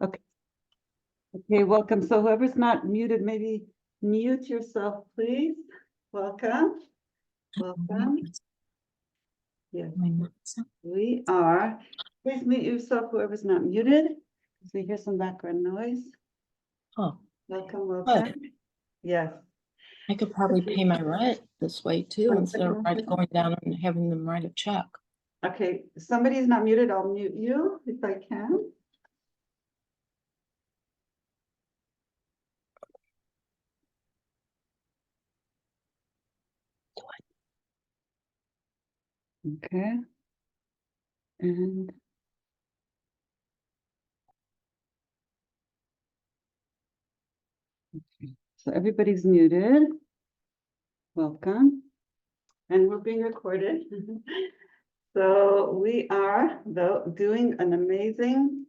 Okay. Okay, welcome. So whoever's not muted, maybe mute yourself, please. Welcome. Welcome. Yes, we are. Please mute yourself, whoever's not muted, because we hear some background noise. Oh, Welcome, welcome. Yes. I could probably pay my rent this way too, One instead of second. going down and having them write a check. Okay, somebody's not muted. I'll mute you if I can. Okay. And so everybody's muted. Welcome. And we're being recorded. So we are, though, doing an amazing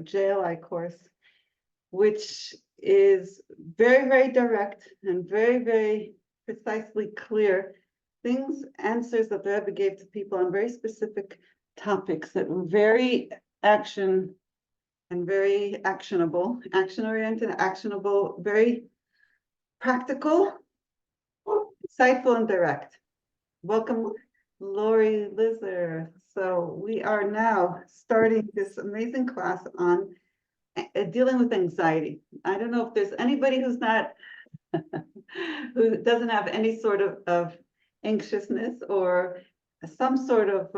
JLI course, which is very, very direct and very, very precisely clear things, answers that the Rebbe gave to people on very specific topics that were very action and very actionable, action-oriented, actionable, very practical, insightful, and direct. Welcome, Lori Lizer. So we are now starting this amazing class on dealing with anxiety. I don't know if there's anybody who's not, who doesn't have any sort of anxiousness or some sort of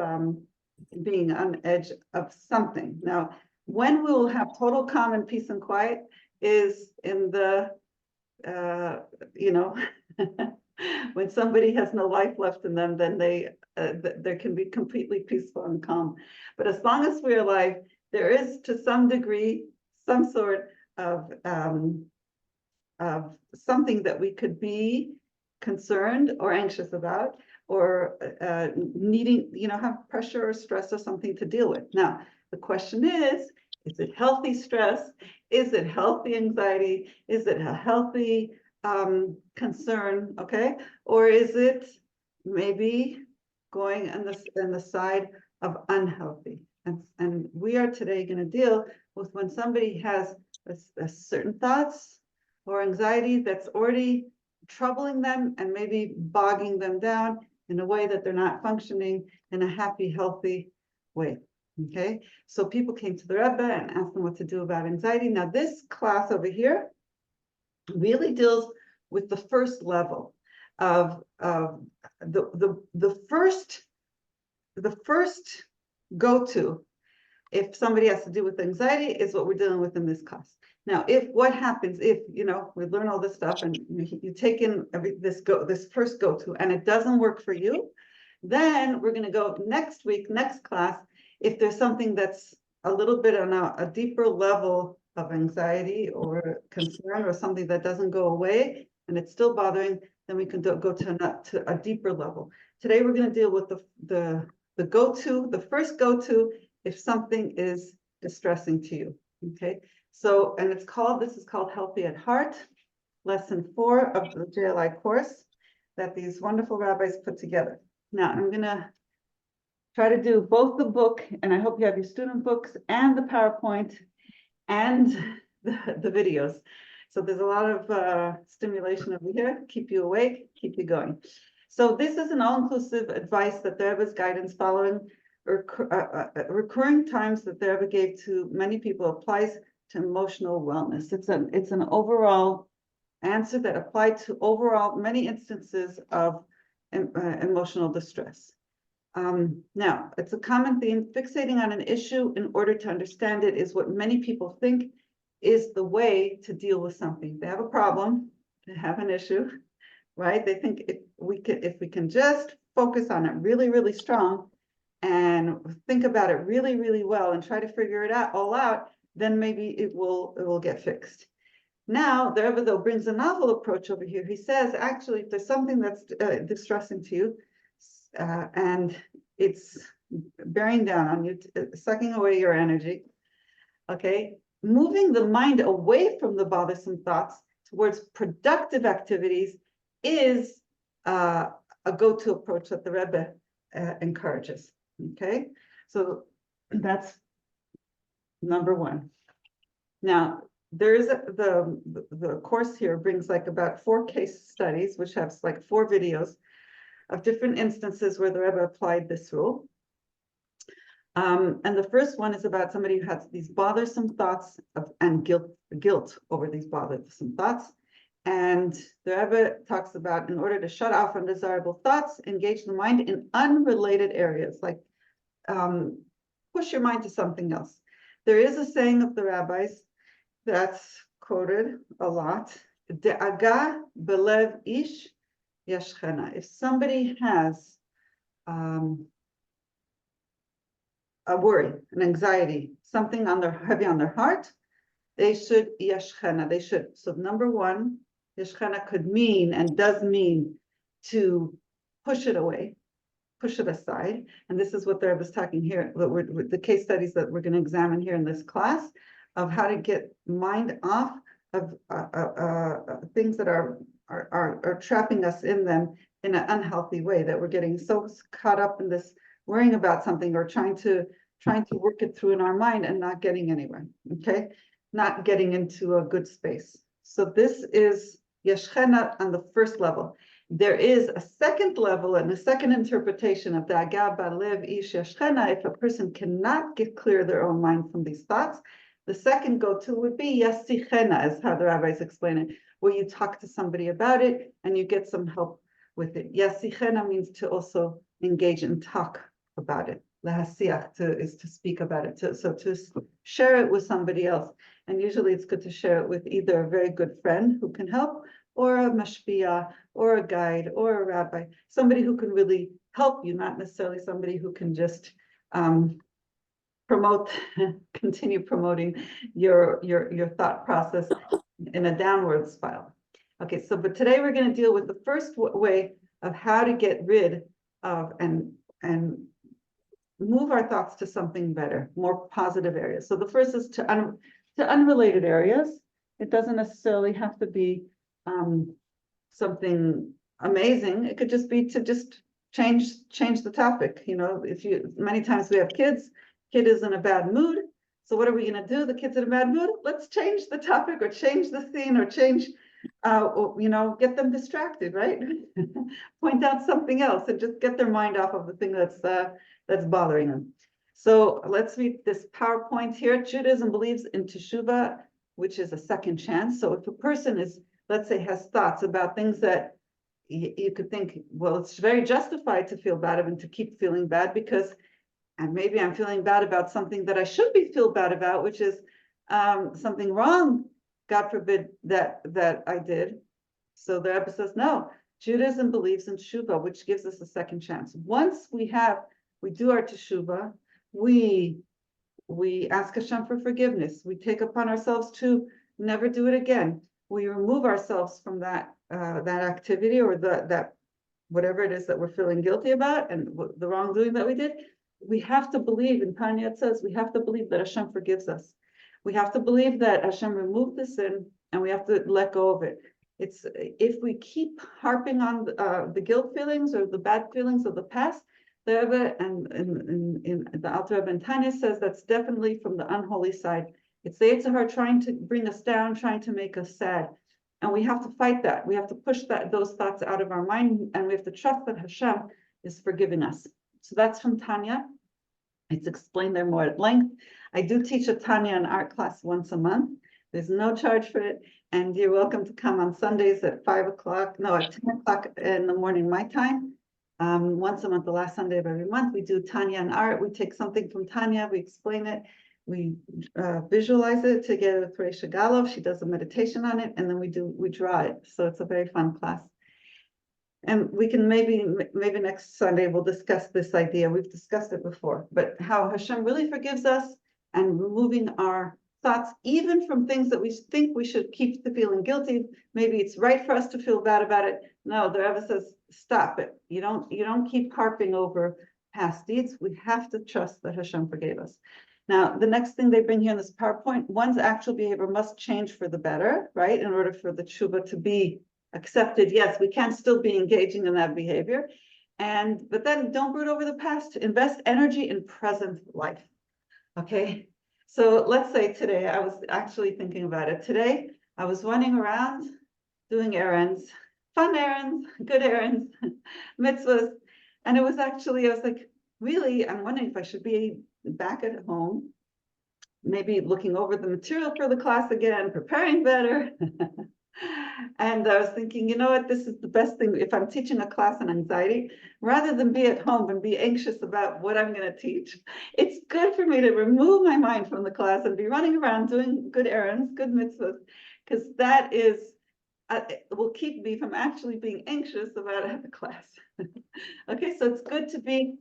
being on edge of something. Now, when we will have total calm and peace and quiet is in the, when somebody has no life left in them, then there can be completely peaceful and calm. But as long as we're alive, there is to some degree some sort of something that we could be concerned or anxious about, or needing, have pressure or stress or something to deal with. Now, the question is it healthy stress? Is it healthy anxiety? Is it a healthy concern? Okay, or is it maybe going on the side of unhealthy? And we are today going to deal with when somebody has a certain thoughts or anxiety that's already troubling them and maybe bogging them down in a way that they're not functioning in a happy, healthy way. Okay, so people came to the Rebbe and asked them what to do about anxiety. Now, this class over here really deals with the first level of the first go-to if somebody has to do with anxiety is what we're dealing with in this class. Now, what happens if we learn all this stuff and you take in this first go-to and it doesn't work for you, then we're going to go next week, next class, if there's something that's a little bit on a deeper level of anxiety or concern or something that doesn't go away and it's still bothering, then we can go to a deeper level. Today, we're going to deal with the go-to, the first go-to if something is distressing to you. Okay, so, and this is called Healthy at Heart, lesson 4 of the JLI course that these wonderful rabbis put together. Now, I'm going to try to do both the book, and I hope you have your student books and the PowerPoint and the videos. So there's a lot of stimulation over here, keep you awake, keep you going. So this is an all-inclusive advice that the Rebbe's guidance following recurring times that the Rebbe gave to many people applies to emotional wellness. It's an overall answer that applied to overall many instances of emotional distress. Now, it's a common theme. Fixating on an issue in order to understand it is what many people think is the way to deal with something. They have a problem, they have an issue, right? They think if we can just focus on it really, really strong and think about it really, really well and try to figure it all out, then maybe it will get fixed. Now, the Rebbe, though, brings a novel approach over here. He says, actually, if there's something that's distressing to you, and it's bearing down on you, sucking away your energy, okay, moving the mind away from the bothersome thoughts towards productive activities is a go-to approach that the Rebbe encourages. Okay, so that's number 1. Now, there is the course here brings like about 4 case studies, which have like 4 videos of different instances where the Rebbe applied this rule. And the first one is about somebody who has these bothersome thoughts and guilt over these bothersome thoughts. And the Rebbe talks about, in order to shut off undesirable thoughts, engage the mind in unrelated areas, like push your mind to something else. There is a saying of the rabbis that's quoted a lot: De'aga belev ish yashchena. If somebody has a worry, an anxiety, something heavy on their heart, they should yashchena. They should. So number one, yashchena could mean and does mean to push it away, push it aside. And this is what the Rebbe is talking here, the case studies that we're going to examine here in this class, of how to get mind off of things that are trapping us in them in an unhealthy way, that we're getting so caught up in this worrying about something or trying to work it through in our mind and not getting anywhere, okay? Not getting into a good space. So this is Yeshchena on the first level. There is a second level and a second interpretation of the Da'aga balev ish Yeshchena. If a person cannot get clear their own mind from these thoughts, the second go-to would be Yasichena, as how the rabbis explain it, where you talk to somebody about it and you get some help with it. Yasichena means to also engage and talk about it. Lahasiach is to speak about it. So to share it with somebody else. And usually it's good to share it with either a very good friend who can help, or a mashpia, or a guide, or a rabbi, somebody who can really help you, not necessarily somebody who can just continue promoting your thought process in a downward spiral. Okay, so but today we're going to deal with the first way of how to get rid of and move our thoughts to something better, more positive areas. So the first is to unrelated areas. It doesn't necessarily have to be something amazing. It could just be to just change the topic. You know, many times we have kids. Kid is in a bad mood. So what are we going to do? The kid's in a bad mood. Let's change the topic or change the scene or change, get them distracted, right? Point out something else and just get their mind off of the thing that's bothering them. So let's read this PowerPoint here. Judaism believes in teshuvah, which is a second chance. So if a person is, let's say, has thoughts about things that you could think, well, it's very justified to feel bad and to keep feeling bad because, and maybe I'm feeling bad about something that I should feel bad about, which is something wrong, God forbid, that I did. So the Rebbe says, no, Judaism believes in teshuvah, which gives us a second chance. Once we do our teshuvah, we ask Hashem for forgiveness. We take upon ourselves to never do it again. We remove ourselves from that activity or that whatever it is that we're feeling guilty about and the wrongdoing that we did. We have to believe, in Tanya it says, we have to believe that Hashem forgives us. We have to believe that Hashem removed the sin and we have to let go of it. It's if we keep harping on the guilt feelings or the bad feelings of the past, the Rebbe and in the Alter Rebbe and Tanya says that's definitely from the unholy side. It's the Yetzer Hara trying to bring us down, trying to make us sad. And we have to fight that. We have to push those thoughts out of our mind, and we have to trust that Hashem is forgiving us. So that's from Tanya. It's explained there more at length. I do teach a Tanya and art class once a month. There's no charge for it. And you're welcome to come on Sundays at 10 o'clock in the morning, my time. Once a month, the last Sunday of every month, we do Tanya and art. We take something from Tanya, we explain it, we visualize it together with Reisha Galov. She does a meditation on it, and then we draw it. So it's a very fun class. And we can maybe next Sunday we'll discuss this idea. We've discussed it before, but how Hashem really forgives us and removing our thoughts, even from things that we think we should keep the feeling guilty. Maybe it's right for us to feel bad about it. No, the Rebbe says, stop it. You don't keep harping over past deeds. We have to trust that Hashem forgave us. Now, the next thing they bring here in this PowerPoint, one's actual behavior must change for the better, right? In order for the teshuvah to be accepted. Yes, we can still be engaging in that behavior. But then don't brood over the past. Invest energy in present life. Okay. So let's say today, I was actually thinking about it. Today, I was running around doing errands, fun errands, good errands, mitzvahs. And it was actually, I was like, really, I'm wondering if I should be back at home, maybe looking over the material for the class again, preparing better. And I was thinking, you know what, this is the best thing. If I'm teaching a class on anxiety, rather than be at home and be anxious about what I'm going to teach, it's good for me to remove my mind from the class and be running around doing good errands, good mitzvahs, because that is, it will keep me from actually being anxious about the class. Okay, so it's good to be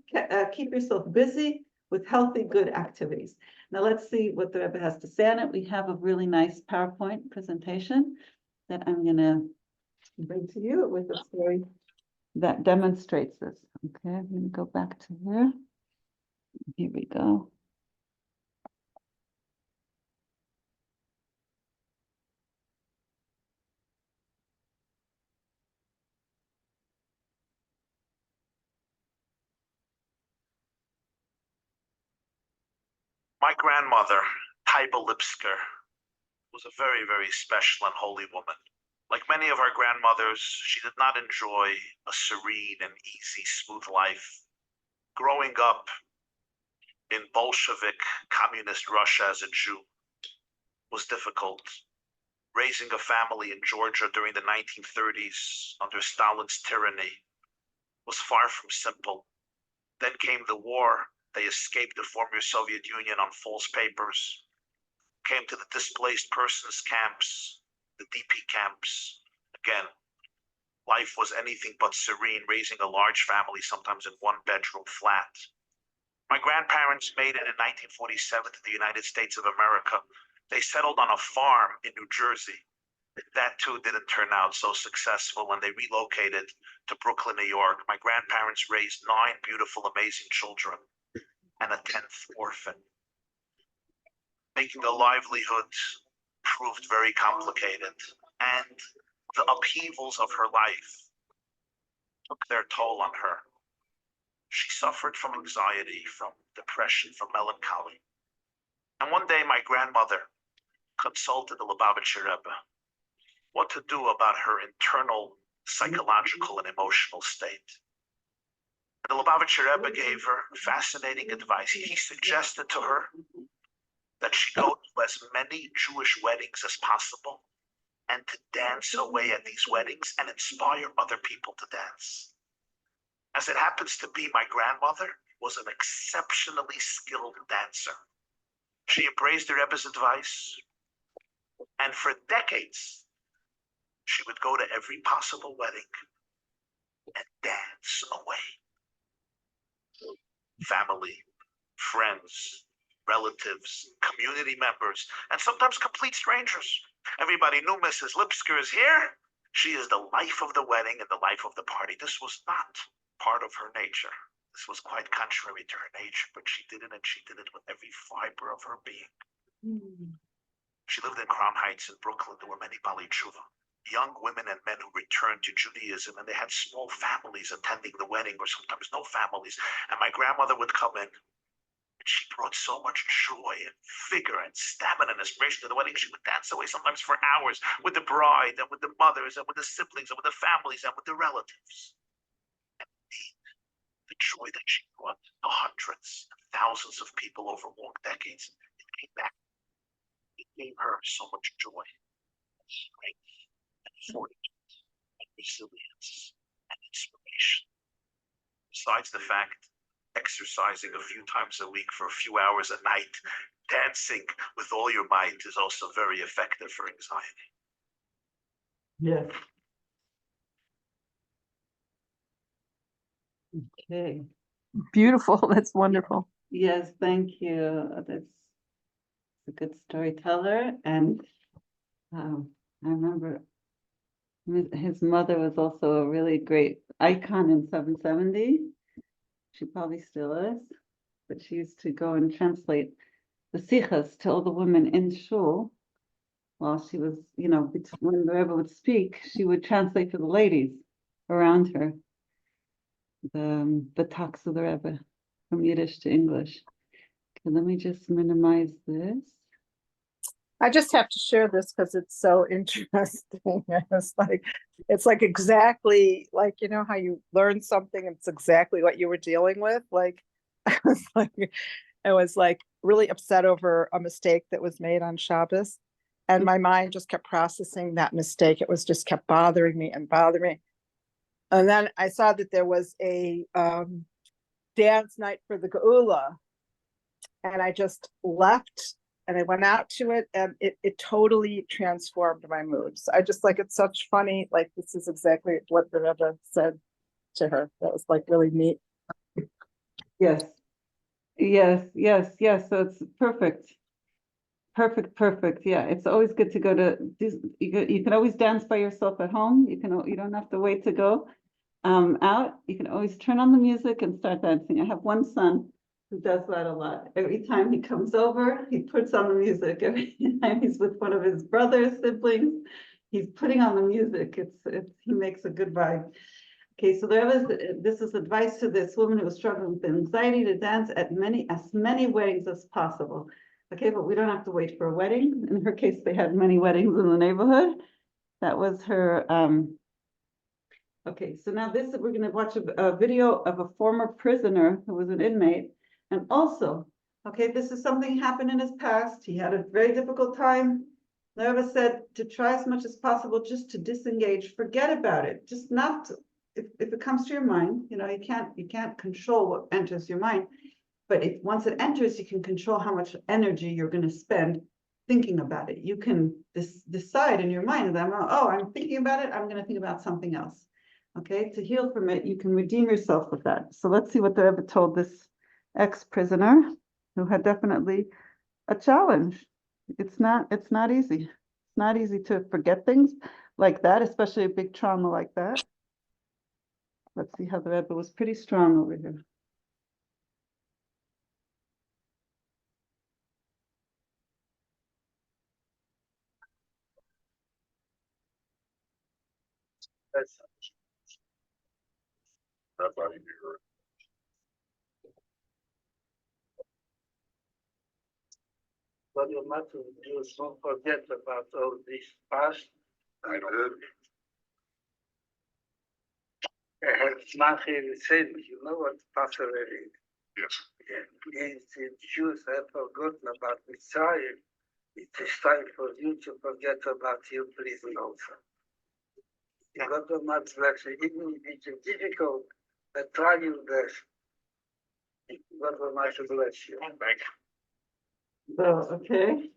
keep yourself busy with healthy, good activities. Now let's see what the Rebbe has to say on it. We have a really nice PowerPoint presentation that I'm gonna bring to you with a story that demonstrates this. Okay, I'm gonna go back to here. Here we go. My grandmother, Taiba Lipsker, was a very, very special and holy woman. Like many of our grandmothers, she did not enjoy a serene and easy, smooth life. Growing up in Bolshevik communist Russia as a Jew was difficult. Raising a family in Georgia during the 1930s under Stalin's tyranny was far from simple. Then came the war. They escaped the former Soviet Union on false papers, came to the displaced persons camps, the DP camps. Again, life was anything but serene, raising a large family, sometimes in one-bedroom flat. My grandparents made it in 1947 to the United States of America. They settled on a farm in New Jersey. That too didn't turn out so successful, and they relocated to Brooklyn, New York. My grandparents raised 9 beautiful, amazing children and a 10th orphan. Making a livelihood proved very complicated, and the upheavals of her life took their toll on her. She suffered from anxiety, from depression, from melancholy. And one day my grandmother consulted the Lubavitcher Rebbe what to do about her internal psychological and emotional state. And the Lubavitcher Rebbe gave her fascinating advice. He suggested to her that she go to as many Jewish weddings as possible and to dance away at these weddings and inspire other people to dance. As it happens to be, my grandmother was an exceptionally skilled dancer. She embraced the Rebbe's advice, and for decades, she would go to every possible wedding and dance away. Family, friends, relatives, community members, and sometimes complete strangers. Everybody knew Mrs. Lipsker is here. She is the life of the wedding and the life of the party. This was not part of her nature. This was quite contrary to her nature, but she did it, and she did it with every fiber of her being. She lived in Crown Heights in Brooklyn. There were many Bali Tshuva, young women and men who returned to Judaism, and they had small families attending the wedding, or sometimes no families. And my grandmother would come in, and she brought so much joy and vigor and stamina and inspiration to the wedding. She would dance away sometimes for hours with the bride and with the mothers and with the siblings and with the families and with the relatives. And indeed, the joy that she brought to hundreds and thousands of people over long decades, it came back. It gave her so much joy and strength and fortitude and resilience and inspiration. Besides the fact, exercising a few times a week for a few hours a night, dancing with all your might is also very effective for anxiety. Yes. Okay. Beautiful. That's wonderful. Yes, thank you. That's a good storyteller. And I remember his mother was also a really great icon in 770. She probably still is, but she used to go and translate the sichas to all the women in shul while she was, when the Rebbe would speak, she would translate for the ladies around her the talks of the Rebbe from Yiddish to English. let me just minimize this. I just have to share this because it's so interesting. It's like exactly like, you know, how you learn something and it's exactly what you were dealing with. Like, I was like really upset over a mistake that was made on Shabbos. And my mind just kept processing that mistake. It was just kept bothering me and bothering me. And then I saw that there was a dance night for the Geula. And I just left and I went out to it and it totally transformed my mood. So I just like, it's such funny, like this is exactly what the Rebbe said to her. That was like really neat. Yes. Yes, yes, yes. So it's perfect. Perfect, perfect. Yeah, it's always good to go to this. You can always dance by yourself at home. You don't have to wait to go out. You can always turn on the music and start dancing. I have one son who does that a lot. Every time he comes over, he puts on the music. Every time he's with one of his brothers, siblings, he's putting on the music. He makes a good vibe. Okay, so this is advice to this woman who was struggling with anxiety to dance at as many weddings as possible. Okay, but we don't have to wait for a wedding. In her case, they had many weddings in the neighborhood. That was her. Okay, so now we're going to watch a video of a former prisoner who was an inmate. And also, okay, this is something happened in his past. He had a very difficult time. Nerva said to try as much as possible just to disengage, forget about it, just not to, if it comes to your mind, you can't control what enters your mind. But if once it enters, you can control how much energy you're going to spend thinking about it. You can decide in your mind that I'm thinking about it, I'm going to think about something else. Okay, to heal from it, you can redeem yourself with that. So let's see what the Rebbe told this ex-prisoner who had definitely a challenge. It's not easy. It's not easy to forget things like that, especially a big trauma like that. Let's see how the Rebbe was pretty strong over here. But you must do not forget about all this past. I did. You know what Passover is? Yes. Yeah. The Jews have forgotten about Messiah. It is time for you to forget about your prison also. God Almighty bless you. Even if it's difficult, but try your best. God Almighty bless you. Thank you. So, okay.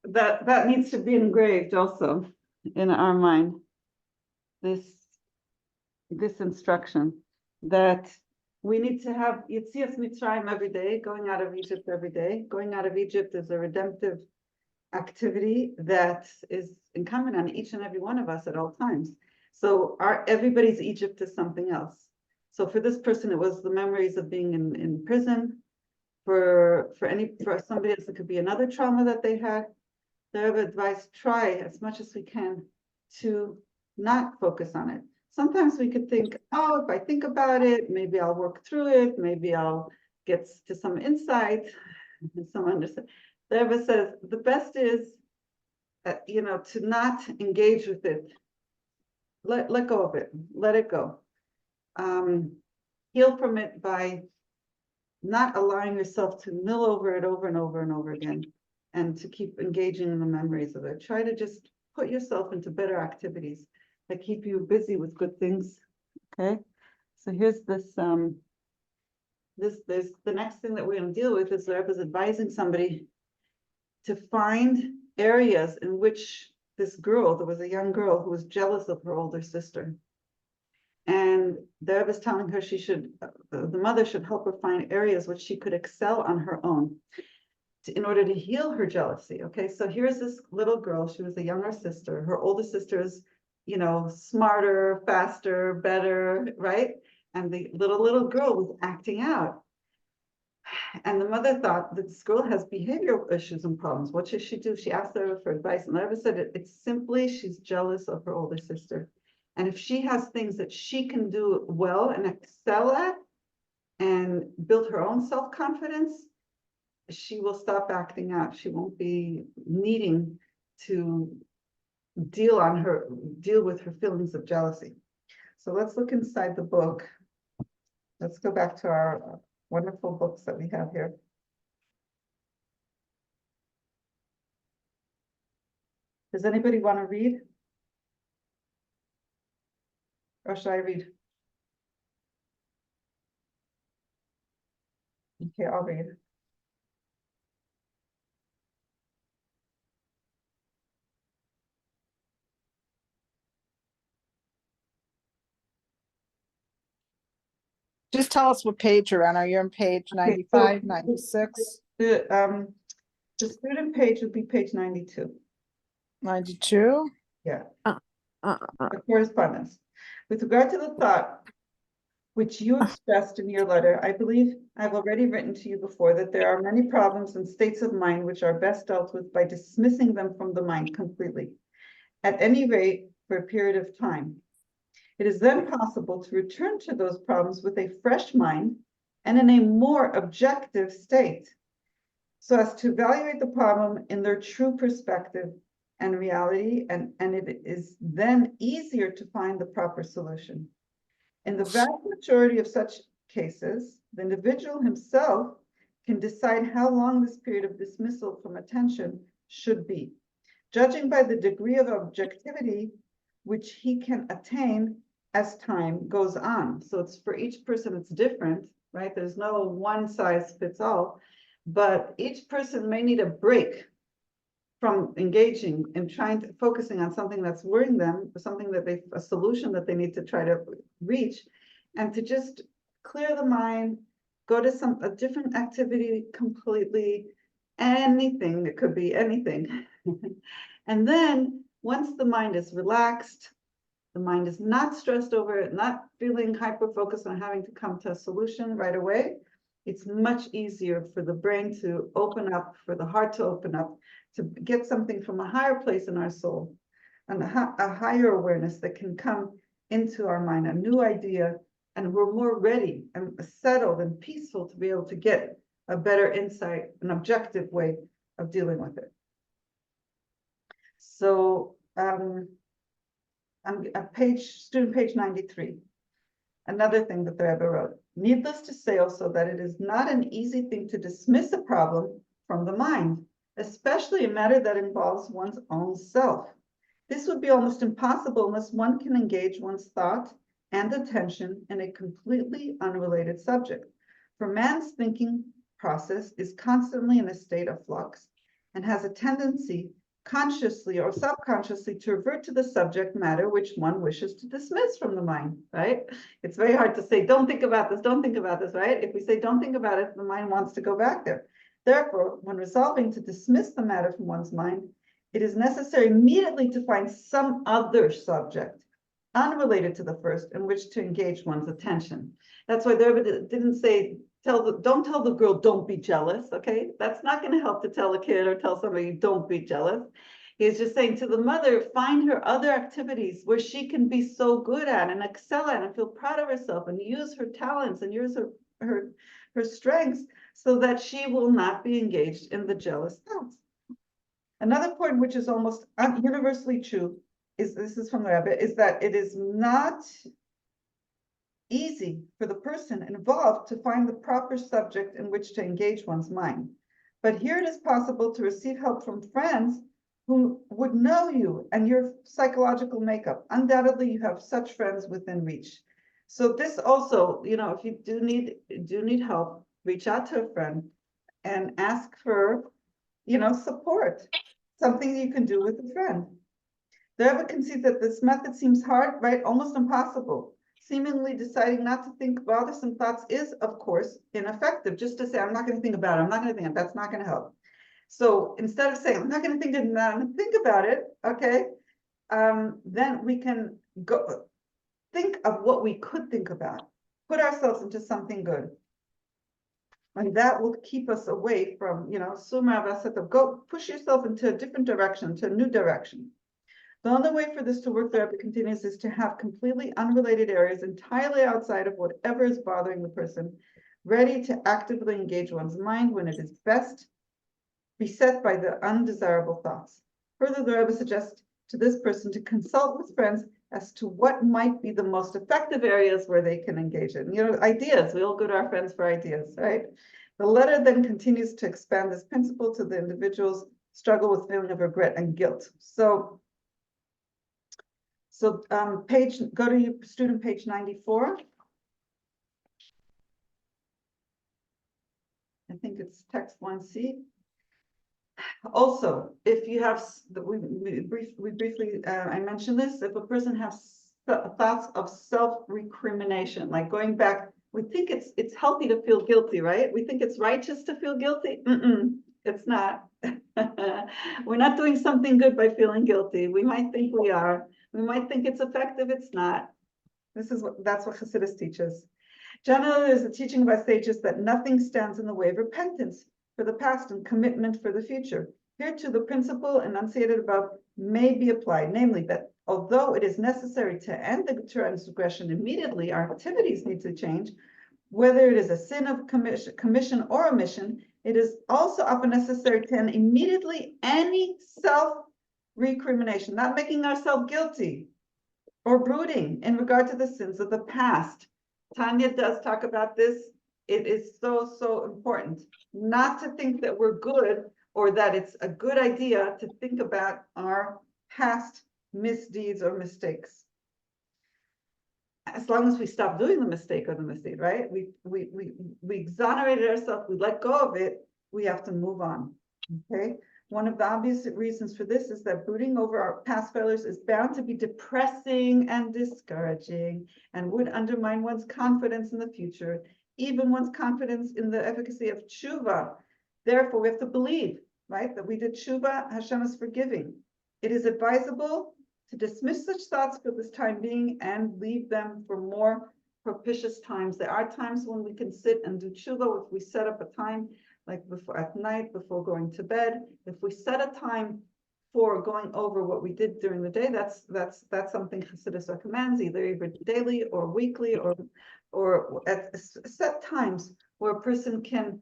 That needs to be engraved also in our mind. This instruction that we need to have Yetzias Mitzrayim every day, going out of Egypt every day. Going out of Egypt is a redemptive activity that is incumbent on each and every one of us at all times. So everybody's Egypt is something else. So for this person, it was the memories of being in prison. For somebody else, it could be another trauma that they had. Their advice: try as much as we can to not focus on it. Sometimes we could think, if I think about it, maybe I'll work through it, maybe I'll get to some insight and some understanding. The Rebbe says the best is, to not engage with it. Let go of it. Let it go. Heal from it by not allowing yourself to mill over it over and over and over again, and to keep engaging in the memories of it. Try to just put yourself into better activities that keep you busy with good things. Okay, so here's this. There's the next thing that we're going to deal with is the Rebbe is advising somebody to find areas in which this girl, there was a young girl who was jealous of her older sister. And the Rebbe is telling her the mother should help her find areas which she could excel on her own in order to heal her jealousy. Okay, so here's this little girl. She was a younger sister. Her older sister is, smarter, faster, better, right? And the little girl was acting out. And the mother thought that this girl has behavioral issues and problems. What should she do? She asked her for advice, and the Rebbe said it's simply she's jealous of her older sister. And if she has things that she can do well and excel at, and build her own self-confidence, she will stop acting out. She won't be needing to deal with her feelings of jealousy. So let's look inside the book. Let's go back to our wonderful books that we have here. Does anybody want to read? Or should I read? Okay, I'll read. Just tell us what page you're on. Are you on page Okay, 95, 96, The student page would be page 92. 92? Yeah. Uh. The correspondence. With regard to the thought which you expressed in your letter, I believe I've already written to you before that there are many problems and states of mind which are best dealt with by dismissing them from the mind completely, at any rate for a period of time. It is then possible to return to those problems with a fresh mind and in a more objective state, so as to evaluate the problem in their true perspective and reality, and it is then easier to find the proper solution. In the vast majority of such cases, the individual himself can decide how long this period of dismissal from attention should be, judging by the degree of objectivity which he can attain as time goes on. So it's for each person, it's different, right? There's no one size fits all, but each person may need a break from engaging and focusing on something that's worrying them, something that a solution that they need to try to reach, and to just clear the mind, go to a different activity completely, anything, it could be anything. And then once the mind is relaxed, the mind is not stressed over it, not feeling hyper-focused on having to come to a solution right away, it's much easier for the brain to open up, for the heart to open up, to get something from a higher place in our soul, and a higher awareness that can come into our mind, a new idea, and we're more ready and settled and peaceful to be able to get a better insight, an objective way of dealing with it. So I'm student page 93. Another thing that the Rebbe wrote, needless to say also that it is not an easy thing to dismiss a problem from the mind, especially a matter that involves one's own self. This would be almost impossible unless one can engage one's thought and attention in a completely unrelated subject. For man's thinking process is constantly in a state of flux and has a tendency consciously or subconsciously to revert to the subject matter which one wishes to dismiss from the mind, right? It's very hard to say, don't think about this, right? If we say, don't think about it, the mind wants to go back there. Therefore, when resolving to dismiss the matter from one's mind, it is necessary immediately to find some other subject unrelated to the first in which to engage one's attention. That's why there didn't say, don't tell the girl, don't be jealous, okay? That's not going to help to tell a kid or tell somebody, don't be jealous. He's just saying to the mother, find her other activities where she can be so good at and excel at and feel proud of herself and use her talents and use her strengths so that she will not be engaged in the jealous thoughts. Another point which is almost universally true this is from the Rebbe, is that it is not easy for the person involved to find the proper subject in which to engage one's mind. But here it is possible to receive help from friends who would know you and your psychological makeup. Undoubtedly, you have such friends within reach. So this also, if you do need help, reach out to a friend and ask for, support, something you can do with a friend. The Rebbe can see that this method seems hard, right? Almost impossible. Seemingly deciding not to think bothersome thoughts is, of course, ineffective. Just to say, I'm not going to think about it, I'm not going to think, that's not going to help. So instead of saying, I'm not going to think about it, okay, then we can go think of what we could think about, put ourselves into something good. And that will keep us away from, go push yourself into a different direction, to a new direction. The only way for this to work, the Rebbe continues, is to have completely unrelated areas entirely outside of whatever is bothering the person, ready to actively engage one's mind when it is best beset by the undesirable thoughts. Further, the Rebbe suggests to this person to consult with friends as to what might be the most effective areas where they can engage in. Ideas. We all go to our friends for ideas, right? The letter then continues to expand this principle to the individual's struggle with feeling of regret and guilt. So go to your student page 94. I think it's text 1C. Also, if you have, we briefly, I mentioned this, if a person has thoughts of self-recrimination, like going back, we think it's healthy to feel guilty, right? We think it's righteous to feel guilty. It's not. We're not doing something good by feeling guilty. We might think we are. We might think it's effective. It's not. That's what Hasidus teaches. Generally, there's a teaching by sages that nothing stands in the way of repentance for the past and commitment for the future. Here too, the principle enunciated above may be applied, namely that although it is necessary to end the transgression immediately, our activities need to change. Whether it is a sin of commission or omission, it is also often necessary to end immediately any self-recrimination, not making ourselves guilty or brooding in regard to the sins of the past. Tanya does talk about this. It is so important not to think that we're good or that it's a good idea to think about our past misdeeds or mistakes. As long as we stop doing the mistake or the misdeed, right? We exonerated ourselves, we let go of it, we have to move on, okay? One of the obvious reasons for this is that brooding over our past failures is bound to be depressing and discouraging and would undermine one's confidence in the future, even one's confidence in the efficacy of tshuva. Therefore, we have to believe, right, that we did tshuva, Hashem is forgiving. It is advisable to dismiss such thoughts for this time being and leave them for more propitious times. There are times when we can sit and do tshuva if we set up a time, like before at night, before going to bed. If we set a time for going over what we did during the day, that's something Hasidus recommends, either daily or weekly or at set times where a person can,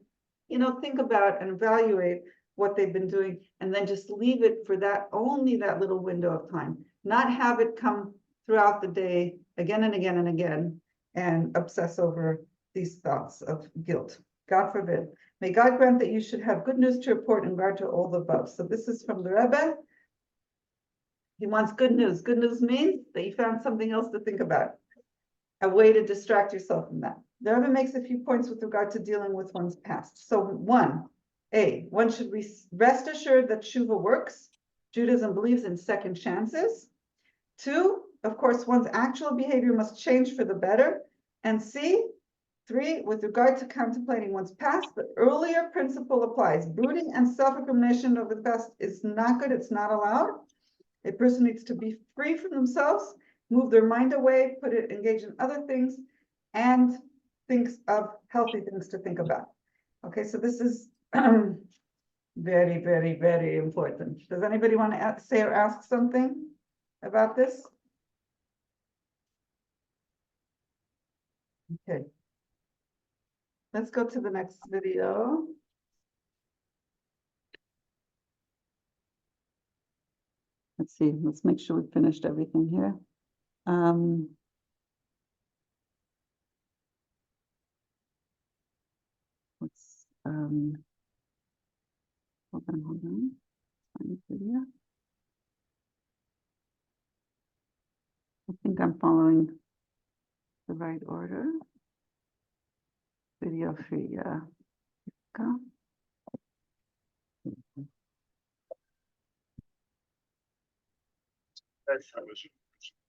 think about and evaluate what they've been doing, and then just leave it for only that little window of time, not have it come throughout the day again and again and again and obsess over these thoughts of guilt. God forbid. May God grant that you should have good news to report in regard to all the above. So this is from the Rebbe. He wants good news. Good news means that you found something else to think about, a way to distract yourself from that. The Rebbe makes a few points with regard to dealing with one's past. So one should rest assured that tshuva works. Judaism believes in second chances. 2, of course, one's actual behavior must change for the better. And 3, with regard to contemplating one's past, the earlier principle applies. Brooding and self-recrimination of the past is not good. It's not allowed. A person needs to be free from themselves, move their mind away, engage in other things, and think of healthy things to think about. Okay, so this is very, very, very important. Does anybody want to say or ask something about this? Okay. Let's go to the next video. Let's see, let's make sure we finished everything here. Hold on. Find the video. I think I'm following the right order. Video free, yeah. Go.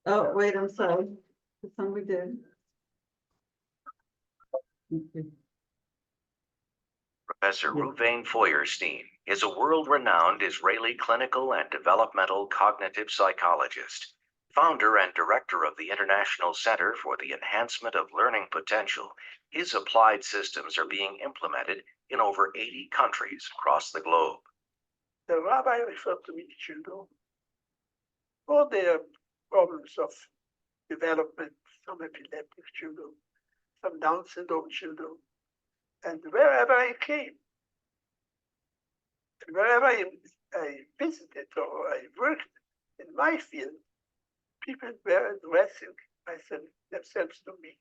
Oh, wait, I'm sorry. This one we did. Okay. Professor Yeah. Ruvain Feuerstein is a world-renowned Israeli clinical and developmental cognitive psychologist, founder and director of the International Center for the Enhancement of Learning Potential. His applied systems are being implemented in over 80 countries across the globe. The rabbi referred to me children for their problems of development, some epileptic children, some Down syndrome children, And wherever I came, wherever I visited or I worked in my field, people were addressing themselves to me.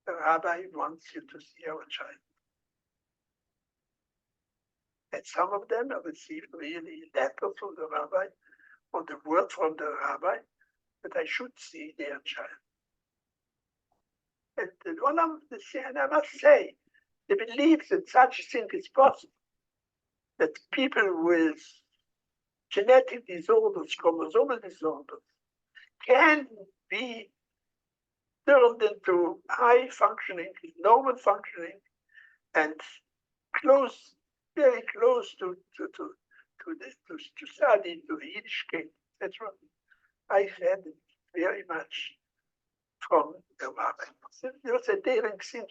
The rabbi wants you to see our child. And some of them have received really letters from the rabbi, or the word from the rabbi, that I should see their child. And one of the things, and I must say, they believe that such a thing is possible, that people with genetic disorders, chromosomal disorders, can be turned into high functioning, normal functioning, and close, very close to study, to Yiddish, etc. I read it very much from the rabbi. So it was a daring thing,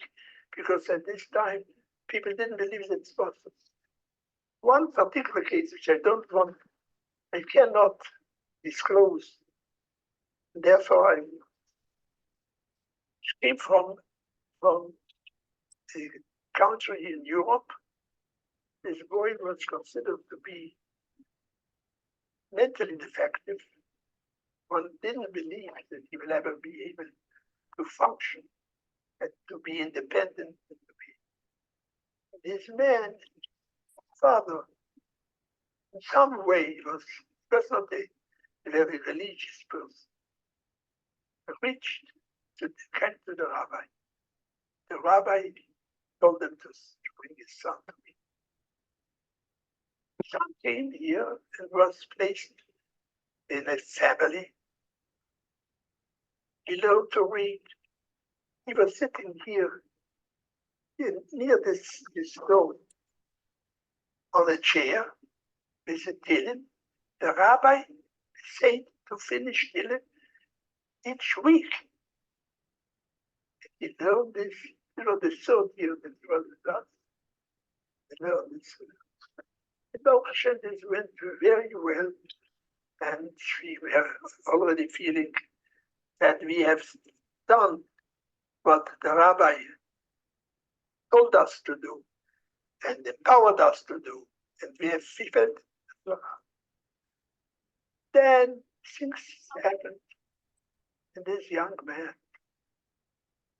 because at this time, people didn't believe that it's possible. One particular case, which I cannot disclose, therefore I came from a country in Europe. This boy was considered to be mentally defective. One didn't believe that he will ever be able to function and to be independent. And to be. This man, father, in some way was not a very religious person. Reached to the rabbi. The rabbi told them to bring his son to me. The son came here and was placed in a family. He learned to read. He was sitting here near this stone on a chair with a Tehillim. The rabbi said to finish Tehillim each week. He learned this, the third year that he was with us. He learned this. This went very well, and we were already feeling that we have done what the rabbi told us to do and empowered us to do, and we have felt. Then things happened, and this young man,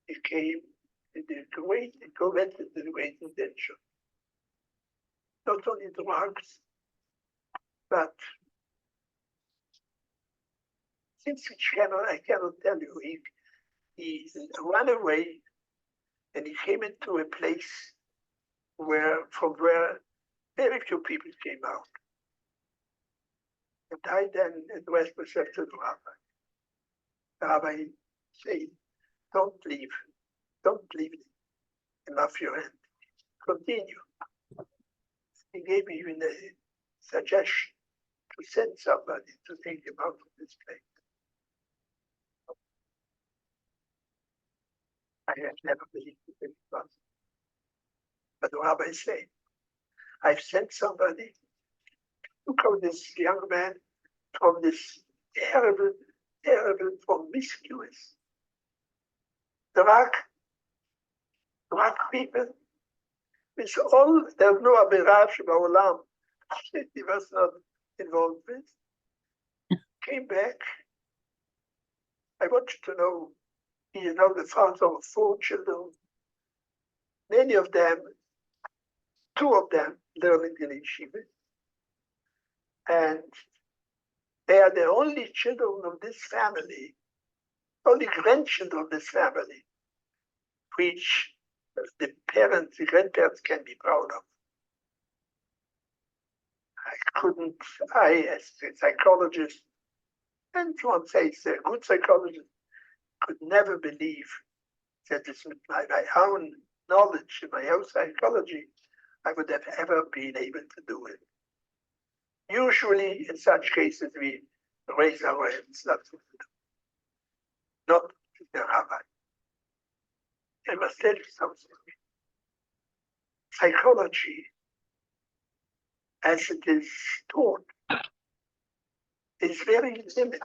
he came in the great intention. Not only drugs, but things which I cannot tell you. He ran away, and he came into a place from where very few people came out. And I then addressed myself to the rabbi. The rabbi said, don't leave enough your hand. Continue. He gave me even a suggestion to send somebody to take him out of this place. I have never believed it was. But the rabbi said, I've sent somebody to call this young man from this terrible, promiscuous drug people. With all, there's no Abiraj Ba'olam he was not involved with. Came back. I want you to know, he is now the father of 4 children. Many of them, 2 of them, learning in yeshiva. And they are the only children of this family, only grandchildren of this family, which the grandparents can be proud of. I, as a psychologist, and one says a good psychologist, could never believe that this, with my own knowledge, my own psychology, I would have ever been able to do it. Usually, in such cases, we raise our hands, not the rabbi. I must tell you something. Psychology, as it is taught, is very limited.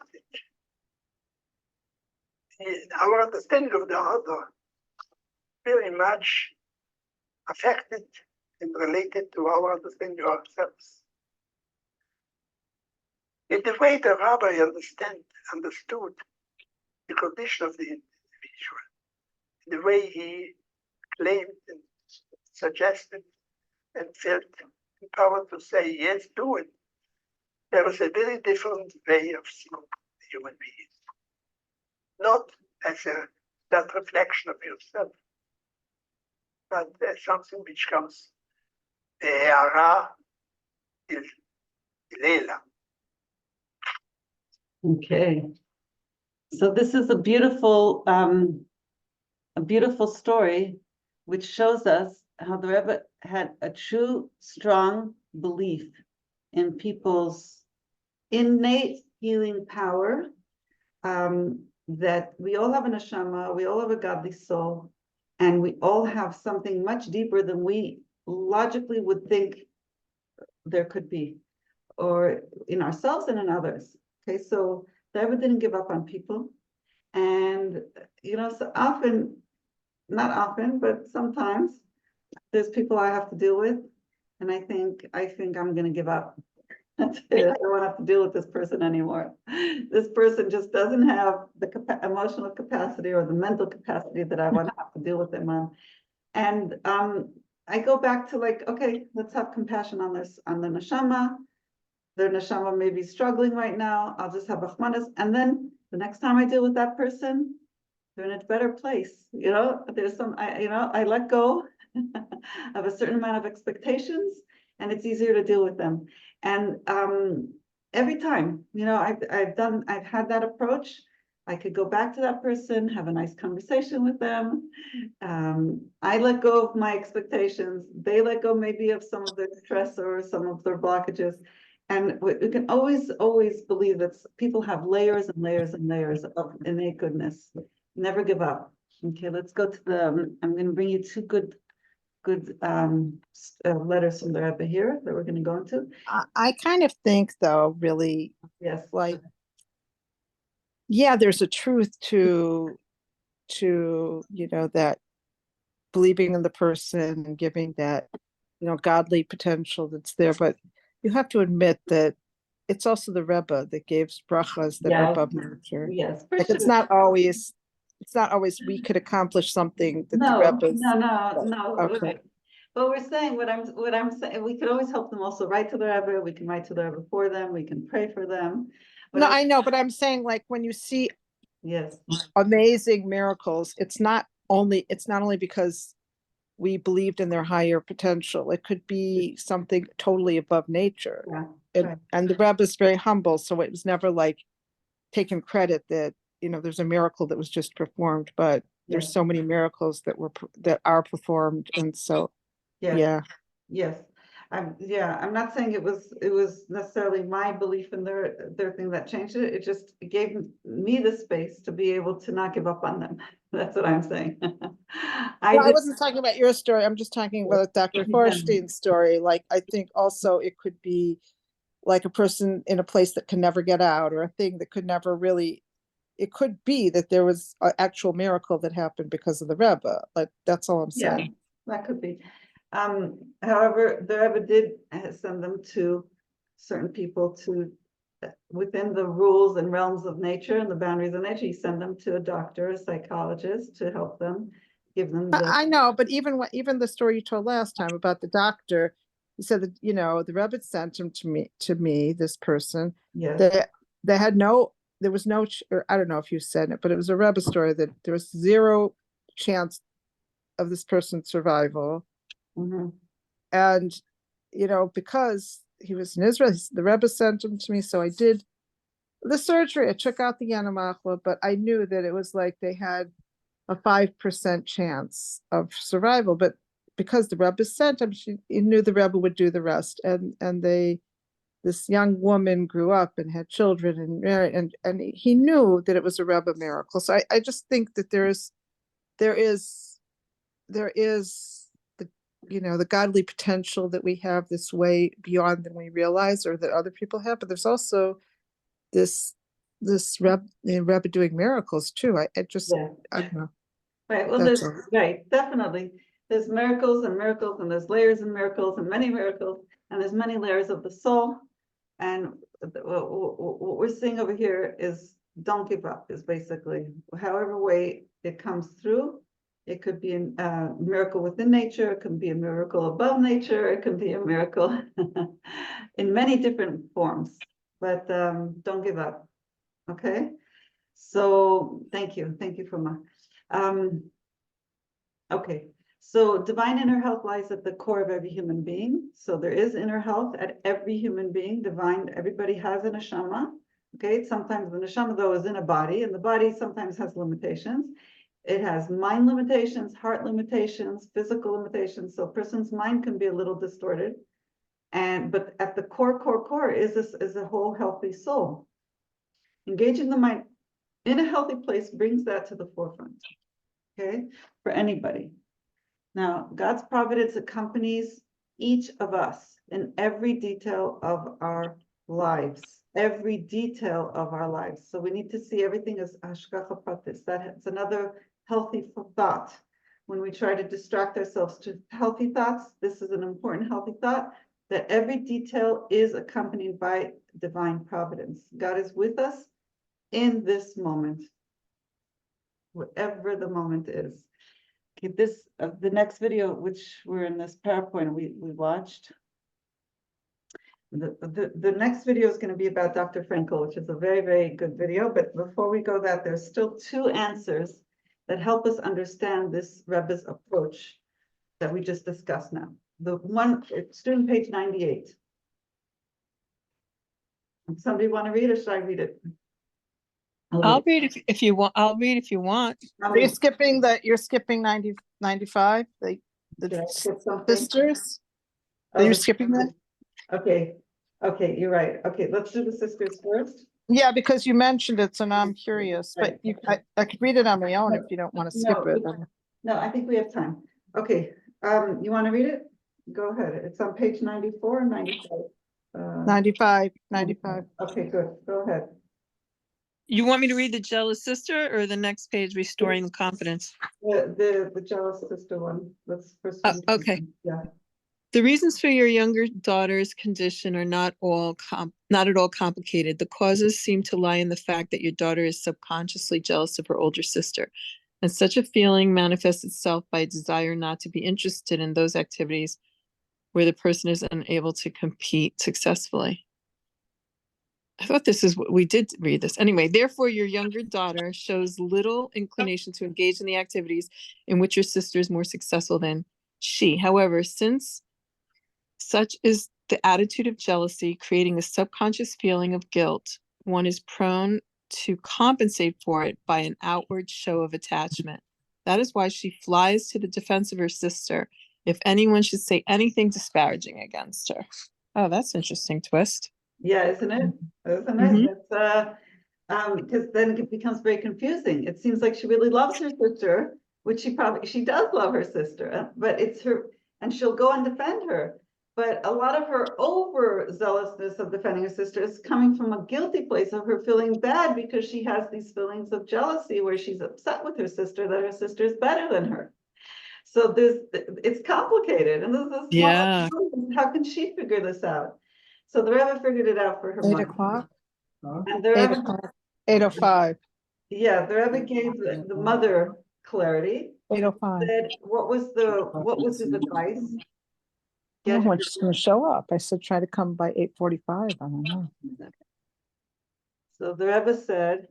Our understanding of the other very much affected and related to our understanding ourselves. In the way the rabbi understood the condition of the individual, in the way he claimed and suggested and felt empowered to say, yes, do it. There was a very different way of seeing the human being. Not as that reflection of yourself, but as something which comes הערה לילה. Okay. So this is a beautiful story, which shows us how the Rebbe had a true, strong belief in people's innate healing power, that we all have a neshama, we all have a godly soul, and we all have something much deeper than we logically would think there could be, or in ourselves and in others. Okay, so the Rebbe didn't give up on people. And, so often, not often, but sometimes there's people I have to deal with. And I think I'm going to give up. That's it. I don't want to have to deal with this person anymore. This person just doesn't have the emotional capacity or the mental capacity that I want to have to deal with them on. And I go back to okay, let's have compassion on the neshama. Their neshama may be struggling right now. I'll just have rachmanis. And then the next time I deal with that person, they're in a better place. There's I let go of a certain amount of expectations, and it's easier to deal with them. And every time, I've had that approach. I could go back to that person, have a nice conversation with them. I let go of my expectations. They let go maybe of some of their stress or some of their blockages. And we can always believe that people have layers and layers and layers of innate goodness. Never give up. Okay, let's go to I'm going to bring you two good letters from the Rebbe here that we're going to go into. I kind of think, though, really, Yes. Yeah, there's a truth to that believing in the person and giving that, godly potential that's there. But you have to admit that it's also the Rebbe that gives brachas that are above nature. Yes, like it's not always we could accomplish something that the Rebbe. No. Okay. Right. But we're saying what I'm saying, we could always help them also write to the Rebbe. We can write to the Rebbe for them. We can pray for them. No, I know, but I'm saying, when you see yes, amazing miracles, it's not only because we believed in their higher potential. It could be something totally above nature. Yeah, right. And the Rebbe is very humble, so it was never taking credit that there's a miracle that was just performed, but there's so many miracles that are performed, and so yes. I'm not saying it was necessarily my belief in their thing that changed it. It just gave me the space to be able to not give up on them. That's what I'm saying. I wasn't talking about your story. I'm just talking about Dr. Horstein's story. I think also it could be like a person in a place that can never get out, or a thing that could never really. It could be that there was an actual miracle that happened because of the Rebbe. That's all I'm saying. Yeah, that could be. However, the Rebbe did send them to certain people within the rules and realms of nature and the boundaries of nature. He sent them to a doctor, a psychologist, to help them, give them I know, but even the story you told last time about the doctor, you said that the Rebbe sent him to me, this person. Yes. They had there was no, or I don't know if you said it, but it was a Rebbe story that there was 0 chance of this person's survival. Mm-hmm. And, because he was in Israel, the Rebbe sent him to me. So I did the surgery. I took out the Yanamachla, but I knew that it was they had a 5% chance of survival. But because the Rebbe sent him, he knew the Rebbe would do the rest. And this young woman grew up and had children and married, and he knew that it was a Rebbe miracle. So I just think that there is the godly potential that we have this way beyond than we realize, or that other people have. But there's also this Rebbe doing miracles too. I don't know. Right. Well, right. Definitely. there's miracles and miracles, and there's layers and miracles and there's many layers of the soul. And what we're seeing over here is don't give up, is basically however way it comes through. It could be a miracle within nature, it can be a miracle above nature, it can be a miracle in many different forms, but don't give up, okay? So thank you for okay. So divine inner health lies at the core of every human being. So there is inner health at every human being, divine, everybody has a neshama. Okay, sometimes the neshama though is in a body, and the body sometimes has limitations. It has mind limitations, heart limitations, physical limitations. So a person's mind can be a little distorted. But at the core is a whole healthy soul. Engaging the mind in a healthy place brings that to the forefront, okay, for anybody. Now, God's providence accompanies each of us in every detail of our lives, every detail of our lives. So we need to see everything as hashgacha pratis. That's another healthy thought. When we try to distract ourselves to healthy thoughts, this is an important healthy thought, that every detail is accompanied by divine providence. God is with us in this moment, whatever the moment is. Okay, the next video, which we're in this PowerPoint we watched, the next video is going to be about Dr. Frankel, which is a very, very good video. But before we go that, there's still two answers that help us understand this Rebbe's approach that we just discussed now. The one, it's student page 98. Somebody want to read, or should I read it? I'll read if you want. I'll read if you want. Are you skipping you're skipping 95, the Did I skip something? sisters? Oh, Are you skipping that? Okay, you're right. Okay, let's do the sisters first. Yeah, because you mentioned it, so now I'm curious, but I could read it on my own if you don't want to skip it. No, I think we have time. Okay, you want to read it? Go ahead. It's on page 94 and 95. 95. Okay, good. Go ahead. You want me to read the jealous sister or the next page, restoring the confidence? The jealous sister one. Let's first. Okay. Yeah. The reasons for your younger daughter's condition are not at all complicated. The causes seem to lie in the fact that your daughter is subconsciously jealous of her older sister. And such a feeling manifests itself by a desire not to be interested in those activities where the person is unable to compete successfully. I thought this is what we did read this. Anyway, therefore, your younger daughter shows little inclination to engage in the activities in which your sister is more successful than she. However, since such is the attitude of jealousy, creating a subconscious feeling of guilt, one is prone to compensate for it by an outward show of attachment. That is why she flies to the defense of her sister if anyone should say anything disparaging against her. Oh, that's an interesting twist. Yeah, isn't it? Isn't Mhm. it? It's because then it becomes very confusing. It seems like she really loves her sister, which she does love her sister, but it's her, and she'll go and defend her. But a lot of her overzealousness of defending her sister is coming from a guilty place of her feeling bad because she has these feelings of jealousy where she's upset with her sister that her sister is better than her. So it's complicated, and this is Yeah. how can she figure this out? So the Rebbe figured it out for her 8 mother. o'clock? And the 8 Rebbe, o'clock. 8:05. yeah, the Rebbe gave the mother clarity. 8:05. Said what was his advice? I don't Get know when she's going to show up. I said try to come by 8:45. I don't know. So the Rebbe said,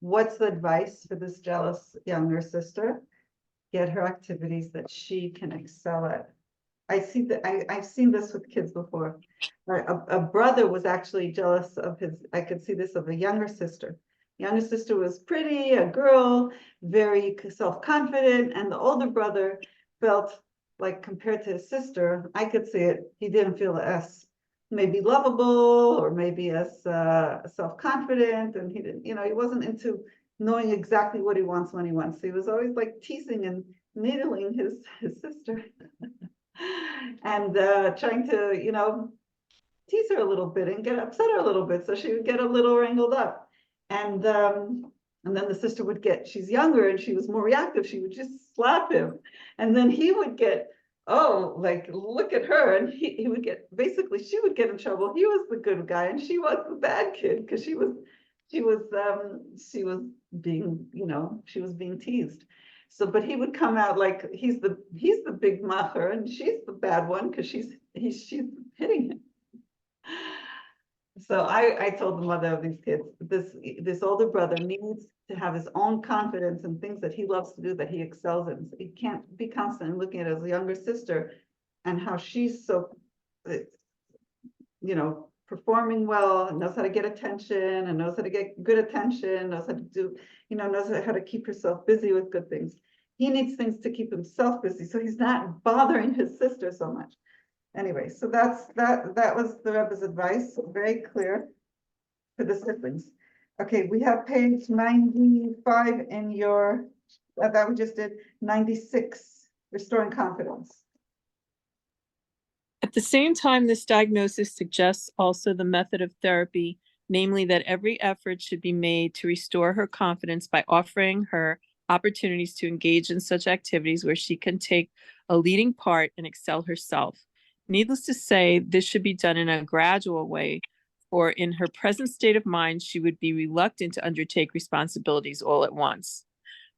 what's the advice for this jealous younger sister? Get her activities that she can excel at. I see that I've seen this with kids before. A brother was actually jealous of I could see this of a younger sister. Younger sister was pretty, a girl, very self-confident, and the older brother felt like compared to his sister, I could see it, he didn't feel as maybe lovable or maybe as self-confident, and he didn't, he wasn't into knowing exactly what he wants when he wants. He was always like teasing and needling his sister. And trying to, tease her a little bit and get upset her a little bit so she would get a little wrangled up. And And then the sister would get, she's younger and she was more reactive, she would just slap him. And then he would get, oh, like, look at her. And he would get, basically, she would get in trouble. He was the good guy and she was the bad kid because she was being, she was being teased. So, but he would come out like he's the big macher and she's the bad one because she's hitting him. So I told the mother of these kids, this older brother needs to have his own confidence in things that he loves to do, that he excels in. So he can't be constantly looking at his younger sister and how she's so, performing well, and knows how to get attention, and knows how to get good attention, knows how to do, knows how to keep herself busy with good things. He needs things to keep himself busy, so he's not bothering his sister so much. Anyway, so that was the Rebbe's advice, very clear for the siblings. Okay, we have page 95 in your, that we just did, 96, restoring confidence. At the same time, this diagnosis suggests also the method of therapy, namely that every effort should be made to restore her confidence by offering her opportunities to engage in such activities where she can take a leading part and excel herself. Needless to say, this should be done in a gradual way, for in her present state of mind, she would be reluctant to undertake responsibilities all at once.